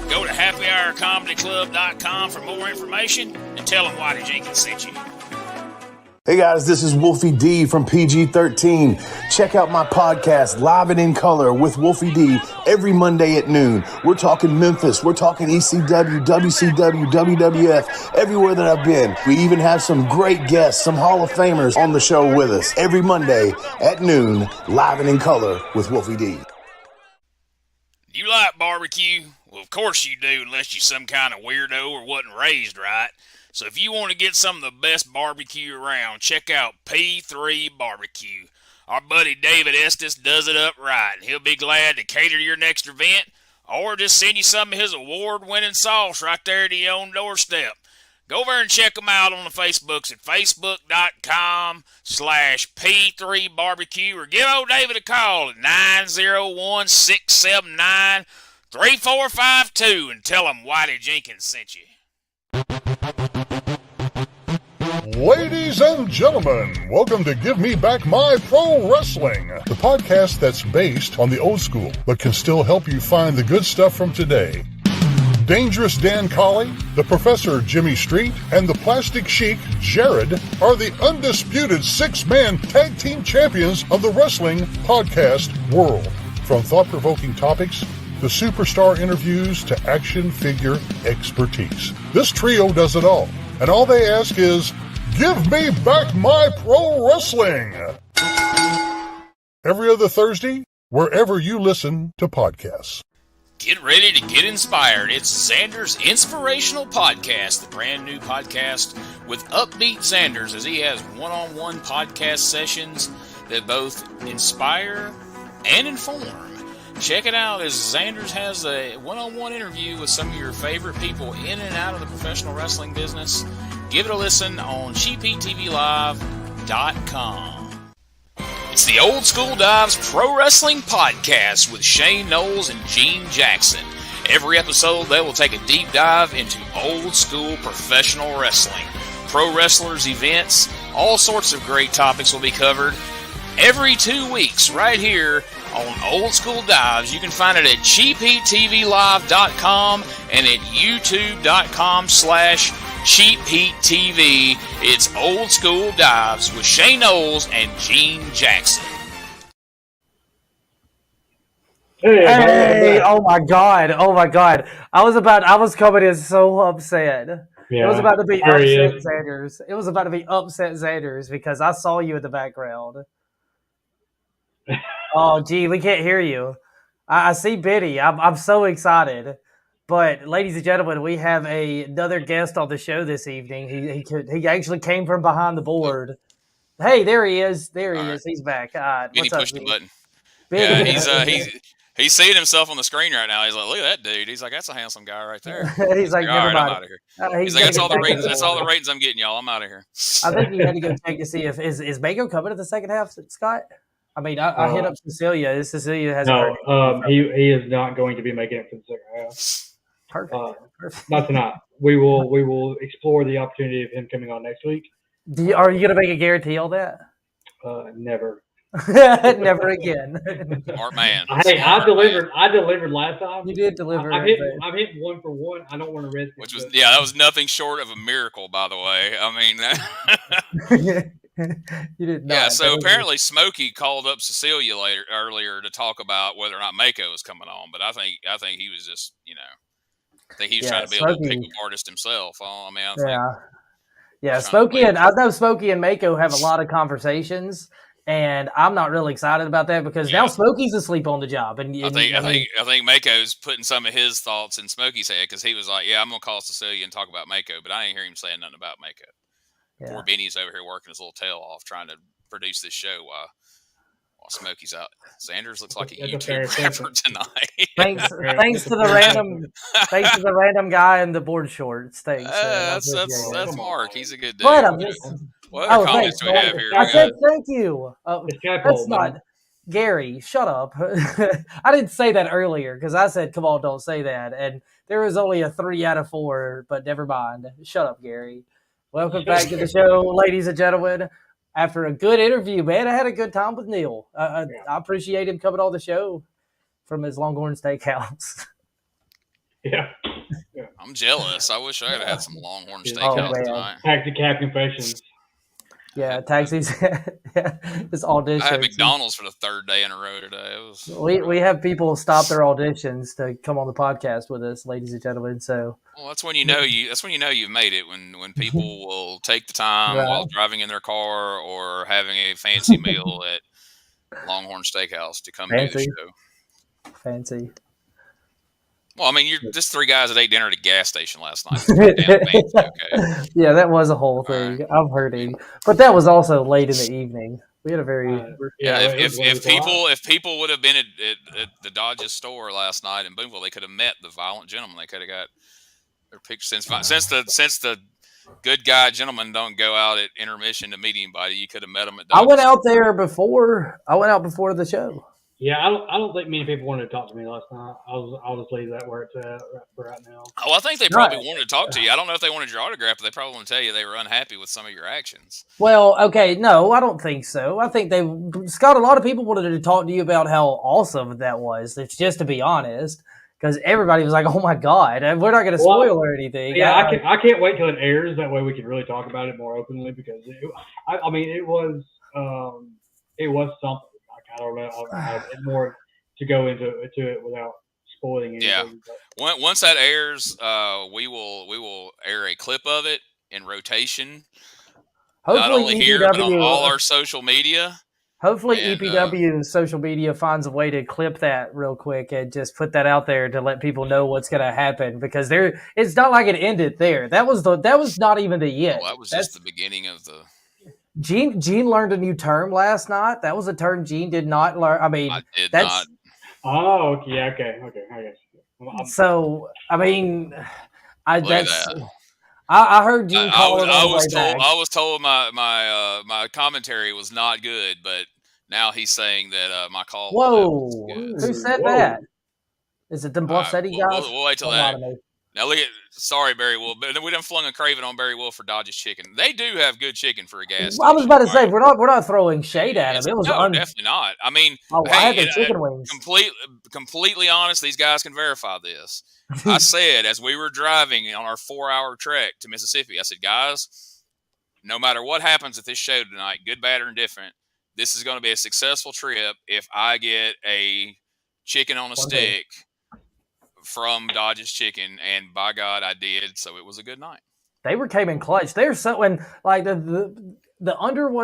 [SPEAKER 3] Go to happyhourcomedyclub.com for more information and tell them Whitey Jenkins sent you.
[SPEAKER 5] Hey guys, this is Wolfie D from PG-13. Check out my podcast, Live and in Color with Wolfie D, every Monday at noon. We're talking Memphis, we're talking ECW, WCW, WWF, everywhere that I've been. We even have some great guests, some Hall of Famers on the show with us. Every Monday at noon, Live and in Color with Wolfie D.
[SPEAKER 3] You like barbecue? Well, of course you do, unless you're some kind of weirdo or wasn't raised right. So if you want to get some of the best barbecue around, check out P3 Barbecue. Our buddy David Estes does it up right, and he'll be glad to cater to your next event or just send you some of his award-winning sauce right there to your own doorstep. Go over and check them out on the Facebooks at facebook.com/P3 Barbecue or give old David a call at 901-679-3452 and tell him Whitey Jenkins sent you.
[SPEAKER 6] Ladies and gentlemen, welcome to Give Me Back My Pro Wrestling, the podcast that's based on the old school, but can still help you find the good stuff from today. Dangerous Dan Colley, the Professor Jimmy Street, and the Plastic Sheik Jared are the undisputed six-man tag team champions of the wrestling podcast world. From thought-provoking topics to superstar interviews to action figure expertise. This trio does it all, and all they ask is, give me back my pro wrestling! Every other Thursday, wherever you listen to podcasts.
[SPEAKER 3] Get ready to get inspired. It's Zanders Inspirational Podcast, the brand new podcast with Upbeat Zanders, as he has one-on-one podcast sessions that both inspire and inform. Check it out as Zanders has a one-on-one interview with some of your favorite people in and out of the professional wrestling business. Give it a listen on CheapHeatTVLive.com. It's the Old School Dives Pro Wrestling Podcast with Shane Knowles and Gene Jackson. Every episode, they will take a deep dive into old school professional wrestling. Pro wrestlers, events, all sorts of great topics will be covered every 2 weeks right here on Old School Dives. You can find it at CheapHeatTVLive.com and at YouTube.com/CheapHeatTV. It's Old School Dives with Shane Knowles and Gene Jackson.
[SPEAKER 2] Hey, oh my God. I was coming in so upset.
[SPEAKER 1] Yeah,
[SPEAKER 2] it was about to be
[SPEAKER 1] there he
[SPEAKER 2] upset
[SPEAKER 1] is.
[SPEAKER 2] Xanders. It was about to be upset Xanders because I saw you in the background. Oh, gee, we can't hear you. I see Biddy. I'm so excited. But, ladies and gentlemen, we have another guest on the show this evening. He actually came from behind the board. Hey, there he is. There he is. He's back.
[SPEAKER 3] Biddy pushed the button.
[SPEAKER 2] Biddy.
[SPEAKER 3] Yeah, he's seeing himself on the screen right now. He's like, look at that dude. He's like, that's a handsome guy right there.
[SPEAKER 2] He's like,
[SPEAKER 3] all
[SPEAKER 2] never
[SPEAKER 3] right,
[SPEAKER 2] mind.
[SPEAKER 3] I'm out of here. He's like, that's all the ratings. That's all the ratings I'm getting, y'all. I'm out of here.
[SPEAKER 2] I think you had to go check to see if is Mako coming in the second half, Scott? I mean, I hit up Cecilia. Cecilia hasn't heard.
[SPEAKER 1] He is not going to be making it for the second half.
[SPEAKER 2] Perfect.
[SPEAKER 1] Not tonight. We will explore the opportunity of him coming on next week.
[SPEAKER 2] Are you going to make a guarantee on that?
[SPEAKER 1] Never.
[SPEAKER 2] Never again.
[SPEAKER 3] Smart man.
[SPEAKER 1] Hey, I delivered last time.
[SPEAKER 2] You did deliver.
[SPEAKER 1] I'm hitting 1 for 1. I don't want to risk it.
[SPEAKER 3] That was nothing short of a miracle, by the way. I mean,
[SPEAKER 2] you did not.
[SPEAKER 3] Yeah. So apparently, Smokey called up Cecilia earlier to talk about whether or not Mako was coming on. But I think he was just, I think he was trying to be a little pickup artist himself. I mean,
[SPEAKER 2] Smokey and I know Smokey and Mako have a lot of conversations. And I'm not really excited about that because now Smokey's asleep on the job. And
[SPEAKER 3] I think Mako's putting some of his thoughts in Smokey's head because he was like, "Yeah, I'm gonna call Cecilia and talk about Mako," but I didn't hear him saying nothing about Mako. Yeah. Poor Benny's over here working his little tail off trying to produce this show while Smokey's out. Zanders looks like a YouTube rapper tonight.
[SPEAKER 2] Thanks to the random guy in the board shorts. Thanks.
[SPEAKER 3] That's Mark. He's a good dude.
[SPEAKER 2] But I'm just.
[SPEAKER 3] What other comments do we have here?
[SPEAKER 2] I said thank you. That's not Gary. Shut up. I didn't say that earlier because I said, "Come on, don't say that." And there was only a 3 out of 4, but never mind. Shut up, Gary. Welcome back to the show, ladies and gentlemen. After a good interview, man, I had a good time with Neil. I appreciate him coming on the show from his Longhorn Steakhouse.
[SPEAKER 1] Yeah.
[SPEAKER 3] I'm jealous. I wish I had had some Longhorn Steakhouse tonight.
[SPEAKER 1] Back to Cap Confessions.
[SPEAKER 2] Yeah, taxis. It's auditions.
[SPEAKER 3] I had McDonald's for the third day in a row today.
[SPEAKER 2] We have people stop their auditions to come on the podcast with us, ladies and gentlemen. So
[SPEAKER 3] that's when you know you've made it, when people will take the time while driving in their car or having a fancy meal at Longhorn Steakhouse to come do the show.
[SPEAKER 2] Fancy.
[SPEAKER 3] Well, I mean, you're just three guys that ate dinner at a gas station last night. It's damn fancy, okay.
[SPEAKER 2] Yeah, that was a whole thing. Right. I'm hurting, but that was also late in the evening. We had a very
[SPEAKER 3] if people would have been at the Dodge's store last night in Boonville, they could have met the violent gentleman. They could have got their picture. Since the good guy gentlemen don't go out at intermission to meet anybody, you could have met them at Dodge's.
[SPEAKER 2] I went out there before. I went out before the show.
[SPEAKER 1] Yeah, I don't think many people wanted to talk to me last night. I'll just leave that where it's at right now.
[SPEAKER 3] Oh, I think they probably wanted to talk to you. I don't know if they wanted your autograph, but they probably want to tell you they were unhappy with some of your actions.
[SPEAKER 2] Well, okay, no, I don't think so. I think Scott, a lot of people wanted to talk to you about how awesome that was. It's just to be honest, because everybody was like, "Oh my God," and we're not going to spoil or anything.
[SPEAKER 1] Yeah, I can't wait till it airs. That way we can really talk about it more openly because it was something. I don't know. I have more to go into it without spoiling anything.
[SPEAKER 3] Yeah. Once that airs, we will air a clip of it in rotation.
[SPEAKER 2] Hopefully,
[SPEAKER 3] not only here but on all our social media.
[SPEAKER 2] Hopefully, EPW social media finds a way to clip that real quick and just put that out there to let people know what's going to happen because it's not like it ended there. That was not even the end.
[SPEAKER 3] Well, that was just the beginning of the.
[SPEAKER 2] Gene learned a new term last night. That was a term Gene did not learn. I mean,
[SPEAKER 3] I did not.
[SPEAKER 1] Oh, okay. I guess.
[SPEAKER 2] So, I mean, I heard Gene call it.
[SPEAKER 3] I was told my commentary was not good, but now he's saying that my call.
[SPEAKER 2] Whoa! Who said that? Is it the Bluff City guys?
[SPEAKER 3] We'll wait till that. Now look at sorry Barry Wolf, but we done flung a craving on Barry Wolf for Dodge's chicken. They do have good chicken for a gas station.
[SPEAKER 2] I was about to say we're not throwing shade at them.
[SPEAKER 3] Definitely not. I mean,
[SPEAKER 2] I had the chicken wings.
[SPEAKER 3] Completely honest, these guys can verify this. I said as we were driving on our 4-hour trek to Mississippi, I said, guys, no matter what happens at this show tonight, good, bad, or indifferent, this is going to be a successful trip if I get a chicken on a stick from Dodge's Chicken, and by God, I did. So it was a good night.
[SPEAKER 2] They came in clutch. They're so and like the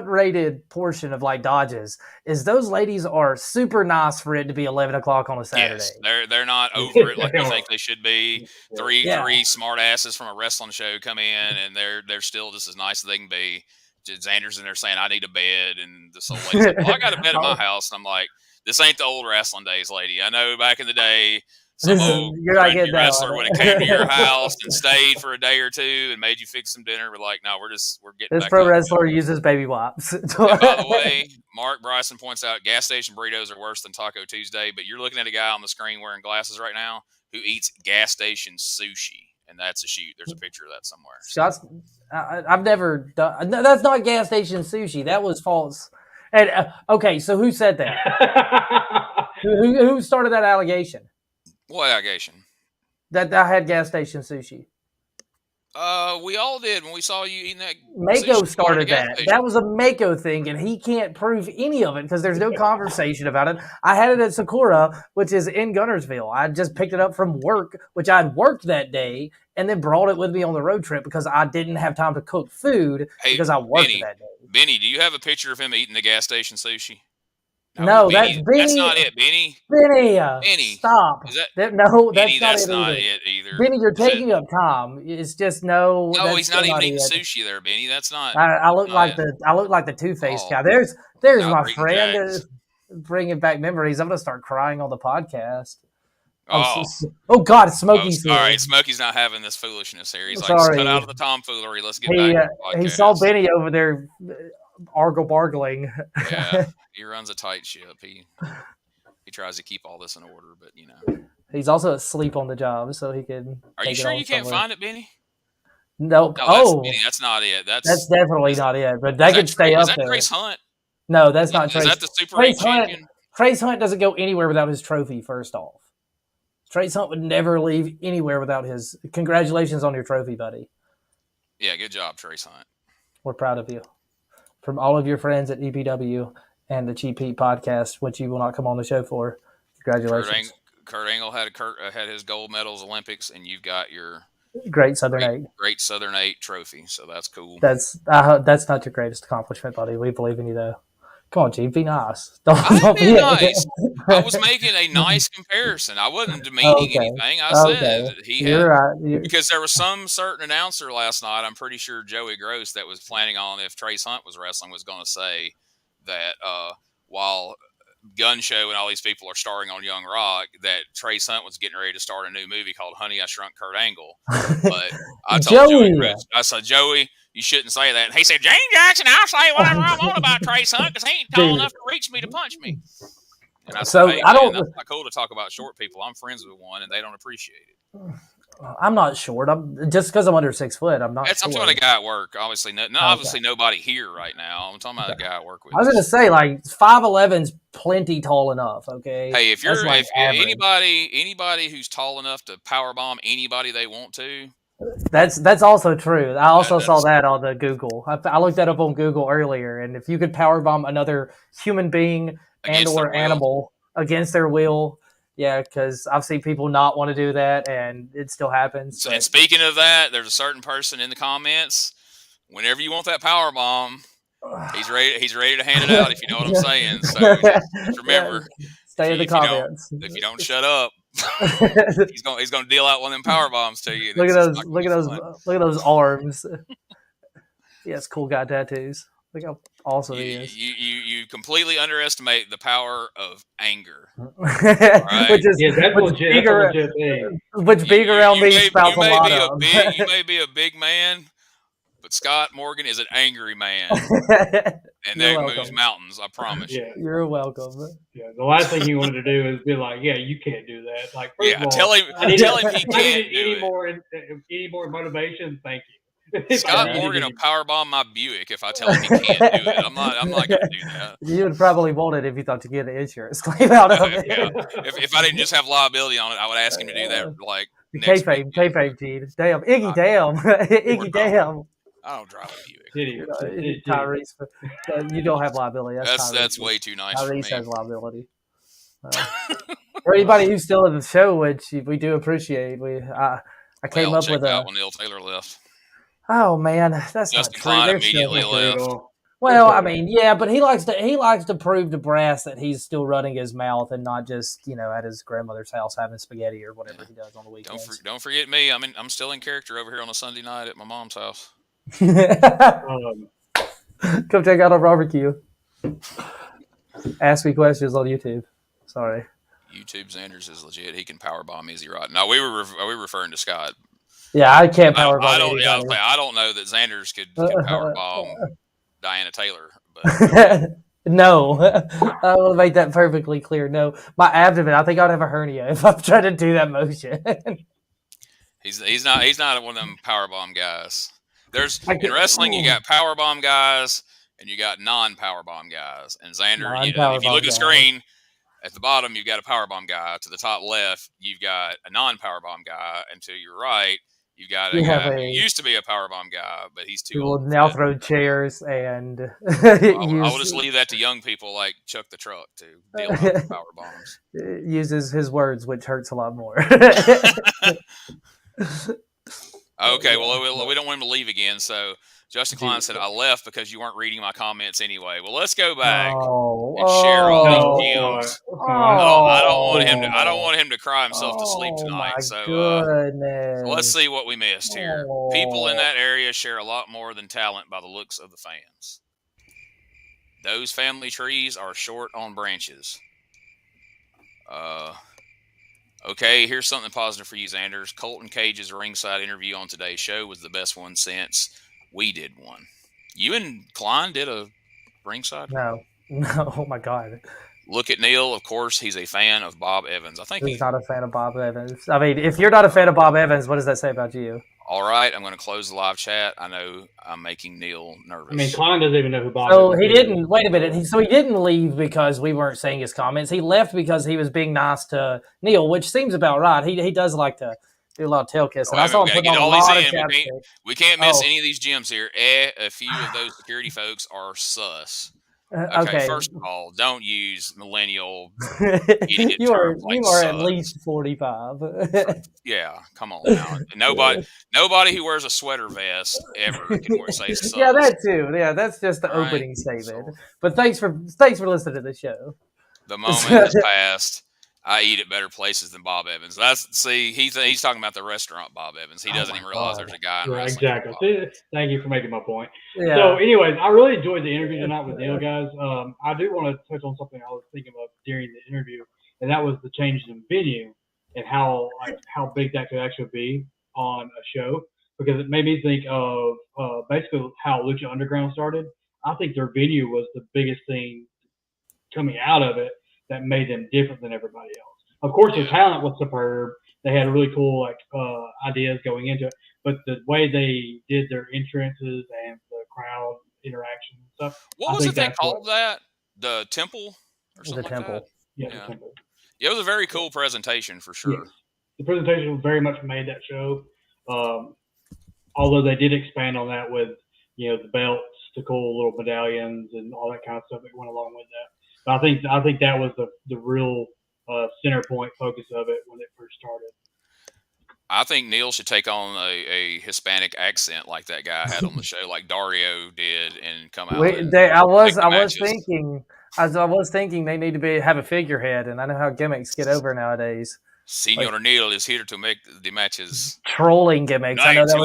[SPEAKER 2] rated portion of like Dodge's is those ladies are super nice for it to be 11 o'clock on a Saturday.
[SPEAKER 3] Yes, they're not over it like you think they should be. Three smart asses from a wrestling show come in, and they're still just as nice as they can be. Zanders in there saying I need a bed, and this old lady's like, well, I got a bed at my house, and I'm like, this ain't the old wrestling days, lady. I know back in the day. Some old wrestler would have came to your house and stayed for a day or two and made you fix some dinner. We're like, no, we're getting
[SPEAKER 2] this pro wrestler uses baby wipes.
[SPEAKER 3] And by the way, Mark Bryson points out gas station burritos are worse than Taco Tuesday, but you're looking at a guy on the screen wearing glasses right now who eats gas station sushi, and that's a shoot. There's a picture of that somewhere.
[SPEAKER 2] I've never done. No, that's not gas station sushi. That was false. And okay, so who said that? who started that allegation?
[SPEAKER 3] What allegation?
[SPEAKER 2] That I had gas station sushi.
[SPEAKER 3] We all did when we saw you eating that.
[SPEAKER 2] Mako started that. That was a Mako thing, and he can't prove any of it because there's no conversation about it. I had it at Sakura, which is in Gunnersville. I just picked it up from work, which I'd worked that day, and then brought it with me on the road trip because I didn't have time to cook food because I worked that day.
[SPEAKER 3] Benny, do you have a picture of him eating the gas station sushi?
[SPEAKER 2] No,
[SPEAKER 3] Benny,
[SPEAKER 2] that's Benny.
[SPEAKER 3] That's not it, Benny.
[SPEAKER 2] Benny, stop.
[SPEAKER 3] No,
[SPEAKER 2] Benny,
[SPEAKER 3] that's not it either.
[SPEAKER 2] Benny, you're taking up time. It's just no.
[SPEAKER 3] No, he's not even eating sushi there, Benny. That's not.
[SPEAKER 2] I look like the Two-Faced guy. There's my friend bringing back memories. I'm gonna start crying on the podcast. Oh God, Smokey's here.
[SPEAKER 3] All right, Smokey's not having this foolishness here. He's like, cut out of the tomfoolery. Let's get back to the podcast.
[SPEAKER 2] He saw Benny over there argle-bargling.
[SPEAKER 3] Yeah, he runs a tight ship. He tries to keep all this in order, but you know.
[SPEAKER 2] He's also asleep on the job, so he can.
[SPEAKER 3] Are you sure you can't find it, Benny?
[SPEAKER 2] Nope.
[SPEAKER 3] No, Benny, that's not it. That's
[SPEAKER 2] definitely not it. But that could stay up there. Is that
[SPEAKER 3] Trace Hunt?
[SPEAKER 2] No, that's not Trace.
[SPEAKER 3] Is that the Super 8 champion?
[SPEAKER 2] Trace Hunt doesn't go anywhere without his trophy. First off, Trace Hunt would never leave anywhere without his. Congratulations on your trophy, buddy.
[SPEAKER 3] Yeah, good job, Trace Hunt.
[SPEAKER 2] We're proud of you. from all of your friends at EPW and the Cheap Heat podcast, which you will not come on the show for. Congratulations.
[SPEAKER 3] Kurt Angle had his gold medals Olympics, and you've got your
[SPEAKER 2] Great Southern
[SPEAKER 3] Eight trophy. So that's cool.
[SPEAKER 2] That's not your greatest accomplishment, buddy. We believe in you, though. Come on, Gene, be nice. Don't
[SPEAKER 3] be nice. I was making a nice comparison. I wasn't demeaning anything. I said he had right. Because there was some certain announcer last night. I'm pretty sure Joey Gross that was planning on if Trace Hunt was wrestling was going to say that while Gun Show and all these people are starring on Young Rock, that Trace Hunt was getting ready to start a new movie called Honey, I Shrunk Kurt Angle. But I told Joey Gross, I said, Joey, you shouldn't say that. And he said, Gene Jackson, I'll say whatever I want about Trace Hunt because he ain't tall enough to reach me to punch me. And I said, hey, man, that's not cool to talk about short people. I'm friends with one, and they don't appreciate it.
[SPEAKER 2] I'm not short. I'm just because I'm under 6 foot. I'm not.
[SPEAKER 3] I'm talking about a guy at work. Obviously, obviously nobody here right now. I'm talking about a guy at work with.
[SPEAKER 2] I was going to say 5'11" plenty tall enough. Okay.
[SPEAKER 3] Hey, if anybody who's tall enough to powerbomb anybody they want to.
[SPEAKER 2] That's also true. I also saw that on the Google. I looked that up on Google earlier, and if you could powerbomb another human being and/or animal against their will. Yeah, because I've seen people not want to do that, and it still happens.
[SPEAKER 3] And speaking of that, there's a certain person in the comments. Whenever you want that power bomb, he's ready to hand it out. If you know what I'm saying. So just remember,
[SPEAKER 2] stay in the comments.
[SPEAKER 3] If you don't shut up, he's going to deal out one of them power bombs to you.
[SPEAKER 2] Look at those arms. Yes, cool guy tattoos. Look how awesome he is.
[SPEAKER 3] You completely underestimate the power of anger.
[SPEAKER 2] Right? Which being around me spouts a lot of.
[SPEAKER 3] You may be a big man, but Scott Morgan is an angry man. And that moves mountains, I promise you.
[SPEAKER 2] You're welcome.
[SPEAKER 1] Yeah, the last thing you wanted to do is be like, yeah, you can't do that. Like,
[SPEAKER 3] tell him he can't
[SPEAKER 1] do any more motivation, thank you.
[SPEAKER 3] Scott Morgan will powerbomb my Buick if I tell him he can't do it. I'm not going to do that.
[SPEAKER 2] You would probably want it if you thought to get an insurance claim out of it.
[SPEAKER 3] Yeah. If I didn't just have liability on it, I would ask him to do that. Like
[SPEAKER 2] Kayfabe, Gene. Damn, Iggy, damn, Iggy, damn.
[SPEAKER 3] I don't drive a Buick.
[SPEAKER 2] Tyrese, you don't have liability.
[SPEAKER 3] That's way too nice.
[SPEAKER 2] Tyrese has liability. For anybody who's still in the show, which we do appreciate, I came up with
[SPEAKER 3] out when Neil Taylor left.
[SPEAKER 2] Oh man, that's
[SPEAKER 3] Justin
[SPEAKER 2] not
[SPEAKER 3] Klein
[SPEAKER 2] true.
[SPEAKER 3] immediately left.
[SPEAKER 2] Well, I mean, yeah, but he likes to prove to brass that he's still running his mouth and not just at his grandmother's house having spaghetti or whatever he does on the weekends.
[SPEAKER 3] Don't forget me. I'm still in character over here on a Sunday night at my mom's house.
[SPEAKER 2] Come check out our barbecue. Ask me questions on YouTube. Sorry.
[SPEAKER 3] YouTube Zanders is legit. He can powerbomb easy right. Now, are we referring to Scott?
[SPEAKER 2] Yeah, I can't powerbomb.
[SPEAKER 3] I don't know that Zanders could powerbomb Diana Taylor. But.
[SPEAKER 2] No, I will make that perfectly clear. No, my abdomen. I think I'd have a hernia if I'm trying to do that motion.
[SPEAKER 3] He's not one of them powerbomb guys. In wrestling, you got powerbomb guys and you got non-powerbomb guys. And Xander, if you look at the screen. At the bottom, you've got a powerbomb guy. To the top left, you've got a non-powerbomb guy. And to your right, you've got a guy who used to be a powerbomb guy, but he's too old.
[SPEAKER 2] Will now throw chairs and...
[SPEAKER 3] I'll just leave that to young people like Chuck the Truck to deal with the powerbombs.
[SPEAKER 2] Uses his words, which hurts a lot more.
[SPEAKER 3] Okay, well, we don't want him to leave again, so... Justin Klein said, I left because you weren't reading my comments anyway. Well, let's go back and share all these gems. I don't want him to cry himself to sleep tonight. So let's see what we missed here. People in that area share a lot more than talent by the looks of the fans. Those family trees are short on branches. Okay, here's something positive for you, Zanders. Colton Cage's ringside interview on today's show was the best one since we did one. You and Klein did a ringside?
[SPEAKER 2] No. Oh my God.
[SPEAKER 3] Look at Neil. Of course, he's a fan of Bob Evans. I think
[SPEAKER 2] he's not a fan of Bob Evans. I mean, if you're not a fan of Bob Evans, what does that say about you?
[SPEAKER 3] All right, I'm going to close the live chat. I know I'm making Neil nervous.
[SPEAKER 1] I mean, Klein doesn't even know who Bob
[SPEAKER 2] Evans is. So he didn't, wait a minute. So he didn't leave because we weren't saying his comments. He left because he was being nice to Neil, which seems about right. He does like to Do a lot of tail kissing.
[SPEAKER 3] Oh,
[SPEAKER 2] I saw him
[SPEAKER 3] we gotta
[SPEAKER 2] putting
[SPEAKER 3] get
[SPEAKER 2] on a
[SPEAKER 3] all these
[SPEAKER 2] lot of
[SPEAKER 3] in.
[SPEAKER 2] chapstick.
[SPEAKER 3] We can't miss
[SPEAKER 2] Oh.
[SPEAKER 3] any of these gyms here. A few of those security folks are sus. Okay, first of all, don't use millennial idiot
[SPEAKER 2] you
[SPEAKER 3] terms like
[SPEAKER 2] are
[SPEAKER 3] sus.
[SPEAKER 2] at least 45.
[SPEAKER 3] Yeah, come on now. Nobody who wears a sweater vest ever can say sus.
[SPEAKER 2] Yeah, that too. Yeah, that's just the
[SPEAKER 3] Right?
[SPEAKER 2] opening statement. But thanks for listening to the show.
[SPEAKER 3] The moment has passed. I eat at better places than Bob Evans. He's talking about the restaurant Bob Evans. He doesn't even realize there's a guy in wrestling.
[SPEAKER 1] Exactly. See, thank you for making my point.
[SPEAKER 2] Yeah.
[SPEAKER 1] So, anyways, I really enjoyed the interview tonight with Neil, guys. I do want to touch on something I was thinking of during the interview, and that was the change in venue and how big that could actually be on a show, because it made me think of basically how Lucha Underground started. I think their venue was the biggest thing coming out of it that made them different than everybody else. Of course, their talent was superb. They had really cool ideas going into it, but the way they did their entrances and the crowd interaction and stuff.
[SPEAKER 3] What was it they called that? The Temple or something
[SPEAKER 2] The Temple.
[SPEAKER 3] like that?
[SPEAKER 1] Yeah, the Temple.
[SPEAKER 3] Yeah, it was a very cool presentation for sure.
[SPEAKER 1] Yes. The presentation very much made that show. Although they did expand on that with the belts, the cool little medallions, and all that kind of stuff that went along with that. But I think that was the real center point focus of it when it first started.
[SPEAKER 3] I think Neil should take on a Hispanic accent like that guy had on the show, like Dario did, and come out.
[SPEAKER 2] I was thinking they need to have a figurehead, and I know how gimmicks get over nowadays.
[SPEAKER 3] Senor Neil is here to make the matches.
[SPEAKER 2] Trolling gimmicks. I know that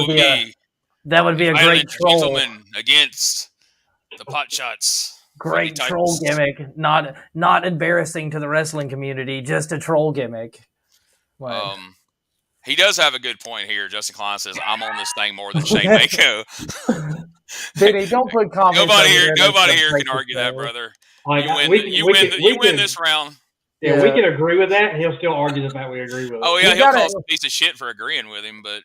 [SPEAKER 2] would be a great troll.
[SPEAKER 3] Gentleman against the pot shots.
[SPEAKER 2] Great troll gimmick, not embarrassing to the wrestling community, just a troll gimmick.
[SPEAKER 3] He does have a good point here. Justin Klein says, "I'm on this thing more than Shane Mako."
[SPEAKER 2] Benny, don't put comments.
[SPEAKER 3] Nobody here can argue that, brother. You win this round.
[SPEAKER 1] Yeah, we can agree with that. He'll still argue the fact we agree with it.
[SPEAKER 3] Oh yeah, he'll call us a piece of shit for agreeing with him, but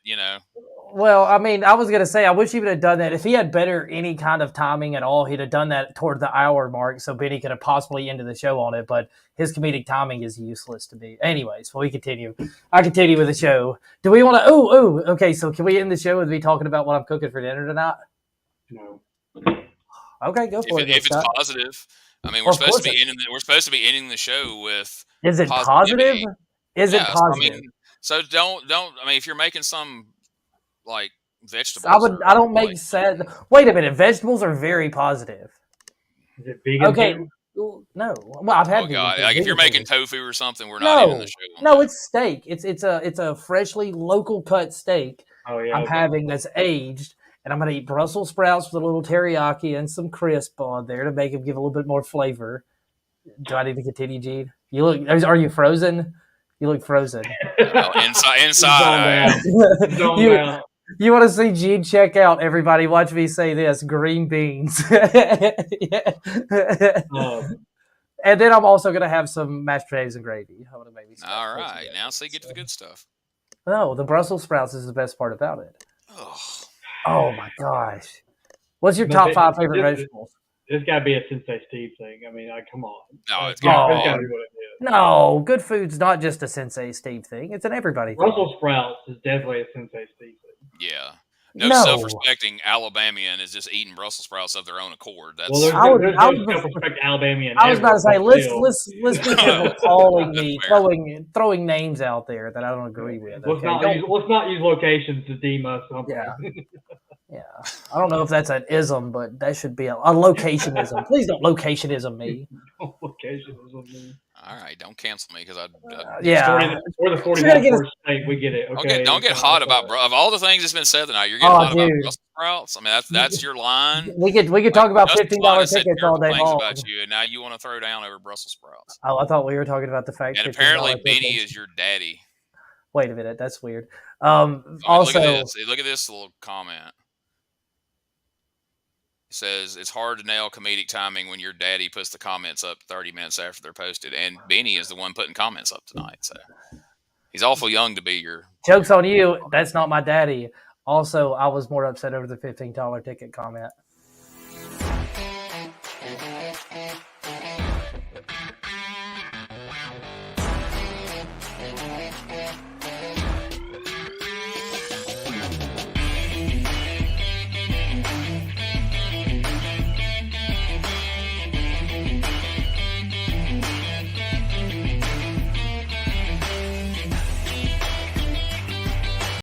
[SPEAKER 2] Well, I mean, I was going to say, I wish he would have done that. If he had any kind of timing at all, he'd have done that toward the hour mark so Benny could have possibly ended the show on it, but his comedic timing is useless to me. Anyways, we continue. I continue with the show. Do we want to... okay, so can we end the show with me talking about what I'm cooking for dinner tonight?
[SPEAKER 1] No.
[SPEAKER 2] Okay, go for it.
[SPEAKER 3] If it's positive. I mean, we're supposed to be ending the show with...
[SPEAKER 2] Is it positive? Is it positive?
[SPEAKER 3] So don't... I mean, if you're making some... like vegetables.
[SPEAKER 2] I don't make sad. Wait a minute, vegetables are very positive.
[SPEAKER 1] Is it vegan?
[SPEAKER 2] Okay, no. Well, I've had.
[SPEAKER 3] Oh God! Like if you're making tofu or something, we're not in the show.
[SPEAKER 2] No, it's steak. It's a freshly local cut steak.
[SPEAKER 1] Oh yeah.
[SPEAKER 2] I'm having that's aged, and I'm gonna eat Brussels sprouts with a little teriyaki and some crisp on there to make them give a little bit more flavor. Do I need to continue, Gene? Are you frozen? You look frozen.
[SPEAKER 3] Inside.
[SPEAKER 2] You want to see Gene check out? Everybody, watch me say this: green beans. And then I'm also gonna have some mashed potatoes and gravy. I want to maybe.
[SPEAKER 3] All right, now so you get to the good stuff.
[SPEAKER 2] No, the Brussels sprouts is the best part about it. Oh my gosh! What's your top 5 favorite vegetables?
[SPEAKER 1] It's got to be a Sensei Steve thing. I mean, come on.
[SPEAKER 3] No, it's got to
[SPEAKER 1] be what it is.
[SPEAKER 2] No, good food's not just a Sensei Steve thing. It's an everybody thing.
[SPEAKER 1] Brussels sprouts is definitely a Sensei Steve thing.
[SPEAKER 3] Yeah. No self-respecting Alabamian is just eating Brussels sprouts of their own accord. That's
[SPEAKER 1] there's self-respect Alabamian.
[SPEAKER 2] I was about to say, let's be careful calling me, throwing names out there that I don't agree with.
[SPEAKER 1] Okay? Let's not use locations to deem us something.
[SPEAKER 2] Yeah. I don't know if that's an ism, but that should be a locationism. Please don't locationism me.
[SPEAKER 1] Locationism me.
[SPEAKER 3] All right, don't cancel me because
[SPEAKER 1] We're the 41st state. We get it. Okay.
[SPEAKER 3] Don't get hot about of all the things that's been said tonight. You're getting hot about Brussels sprouts. I mean, that's your line.
[SPEAKER 2] We could talk about $15 tickets all day long.
[SPEAKER 3] About you, and now you want to throw down over Brussels sprouts.
[SPEAKER 2] Oh, I thought we were talking about the fact.
[SPEAKER 3] And apparently, Benny is your daddy.
[SPEAKER 2] Wait a minute, that's weird. Also,
[SPEAKER 3] look at this little comment. Says it's hard to nail comedic timing when your daddy puts the comments up 30 minutes after they're posted, and Benny is the one putting comments up tonight, so he's awful young to be your
[SPEAKER 2] joke's on you. That's not my daddy. Also, I was more upset over the $15 ticket comment.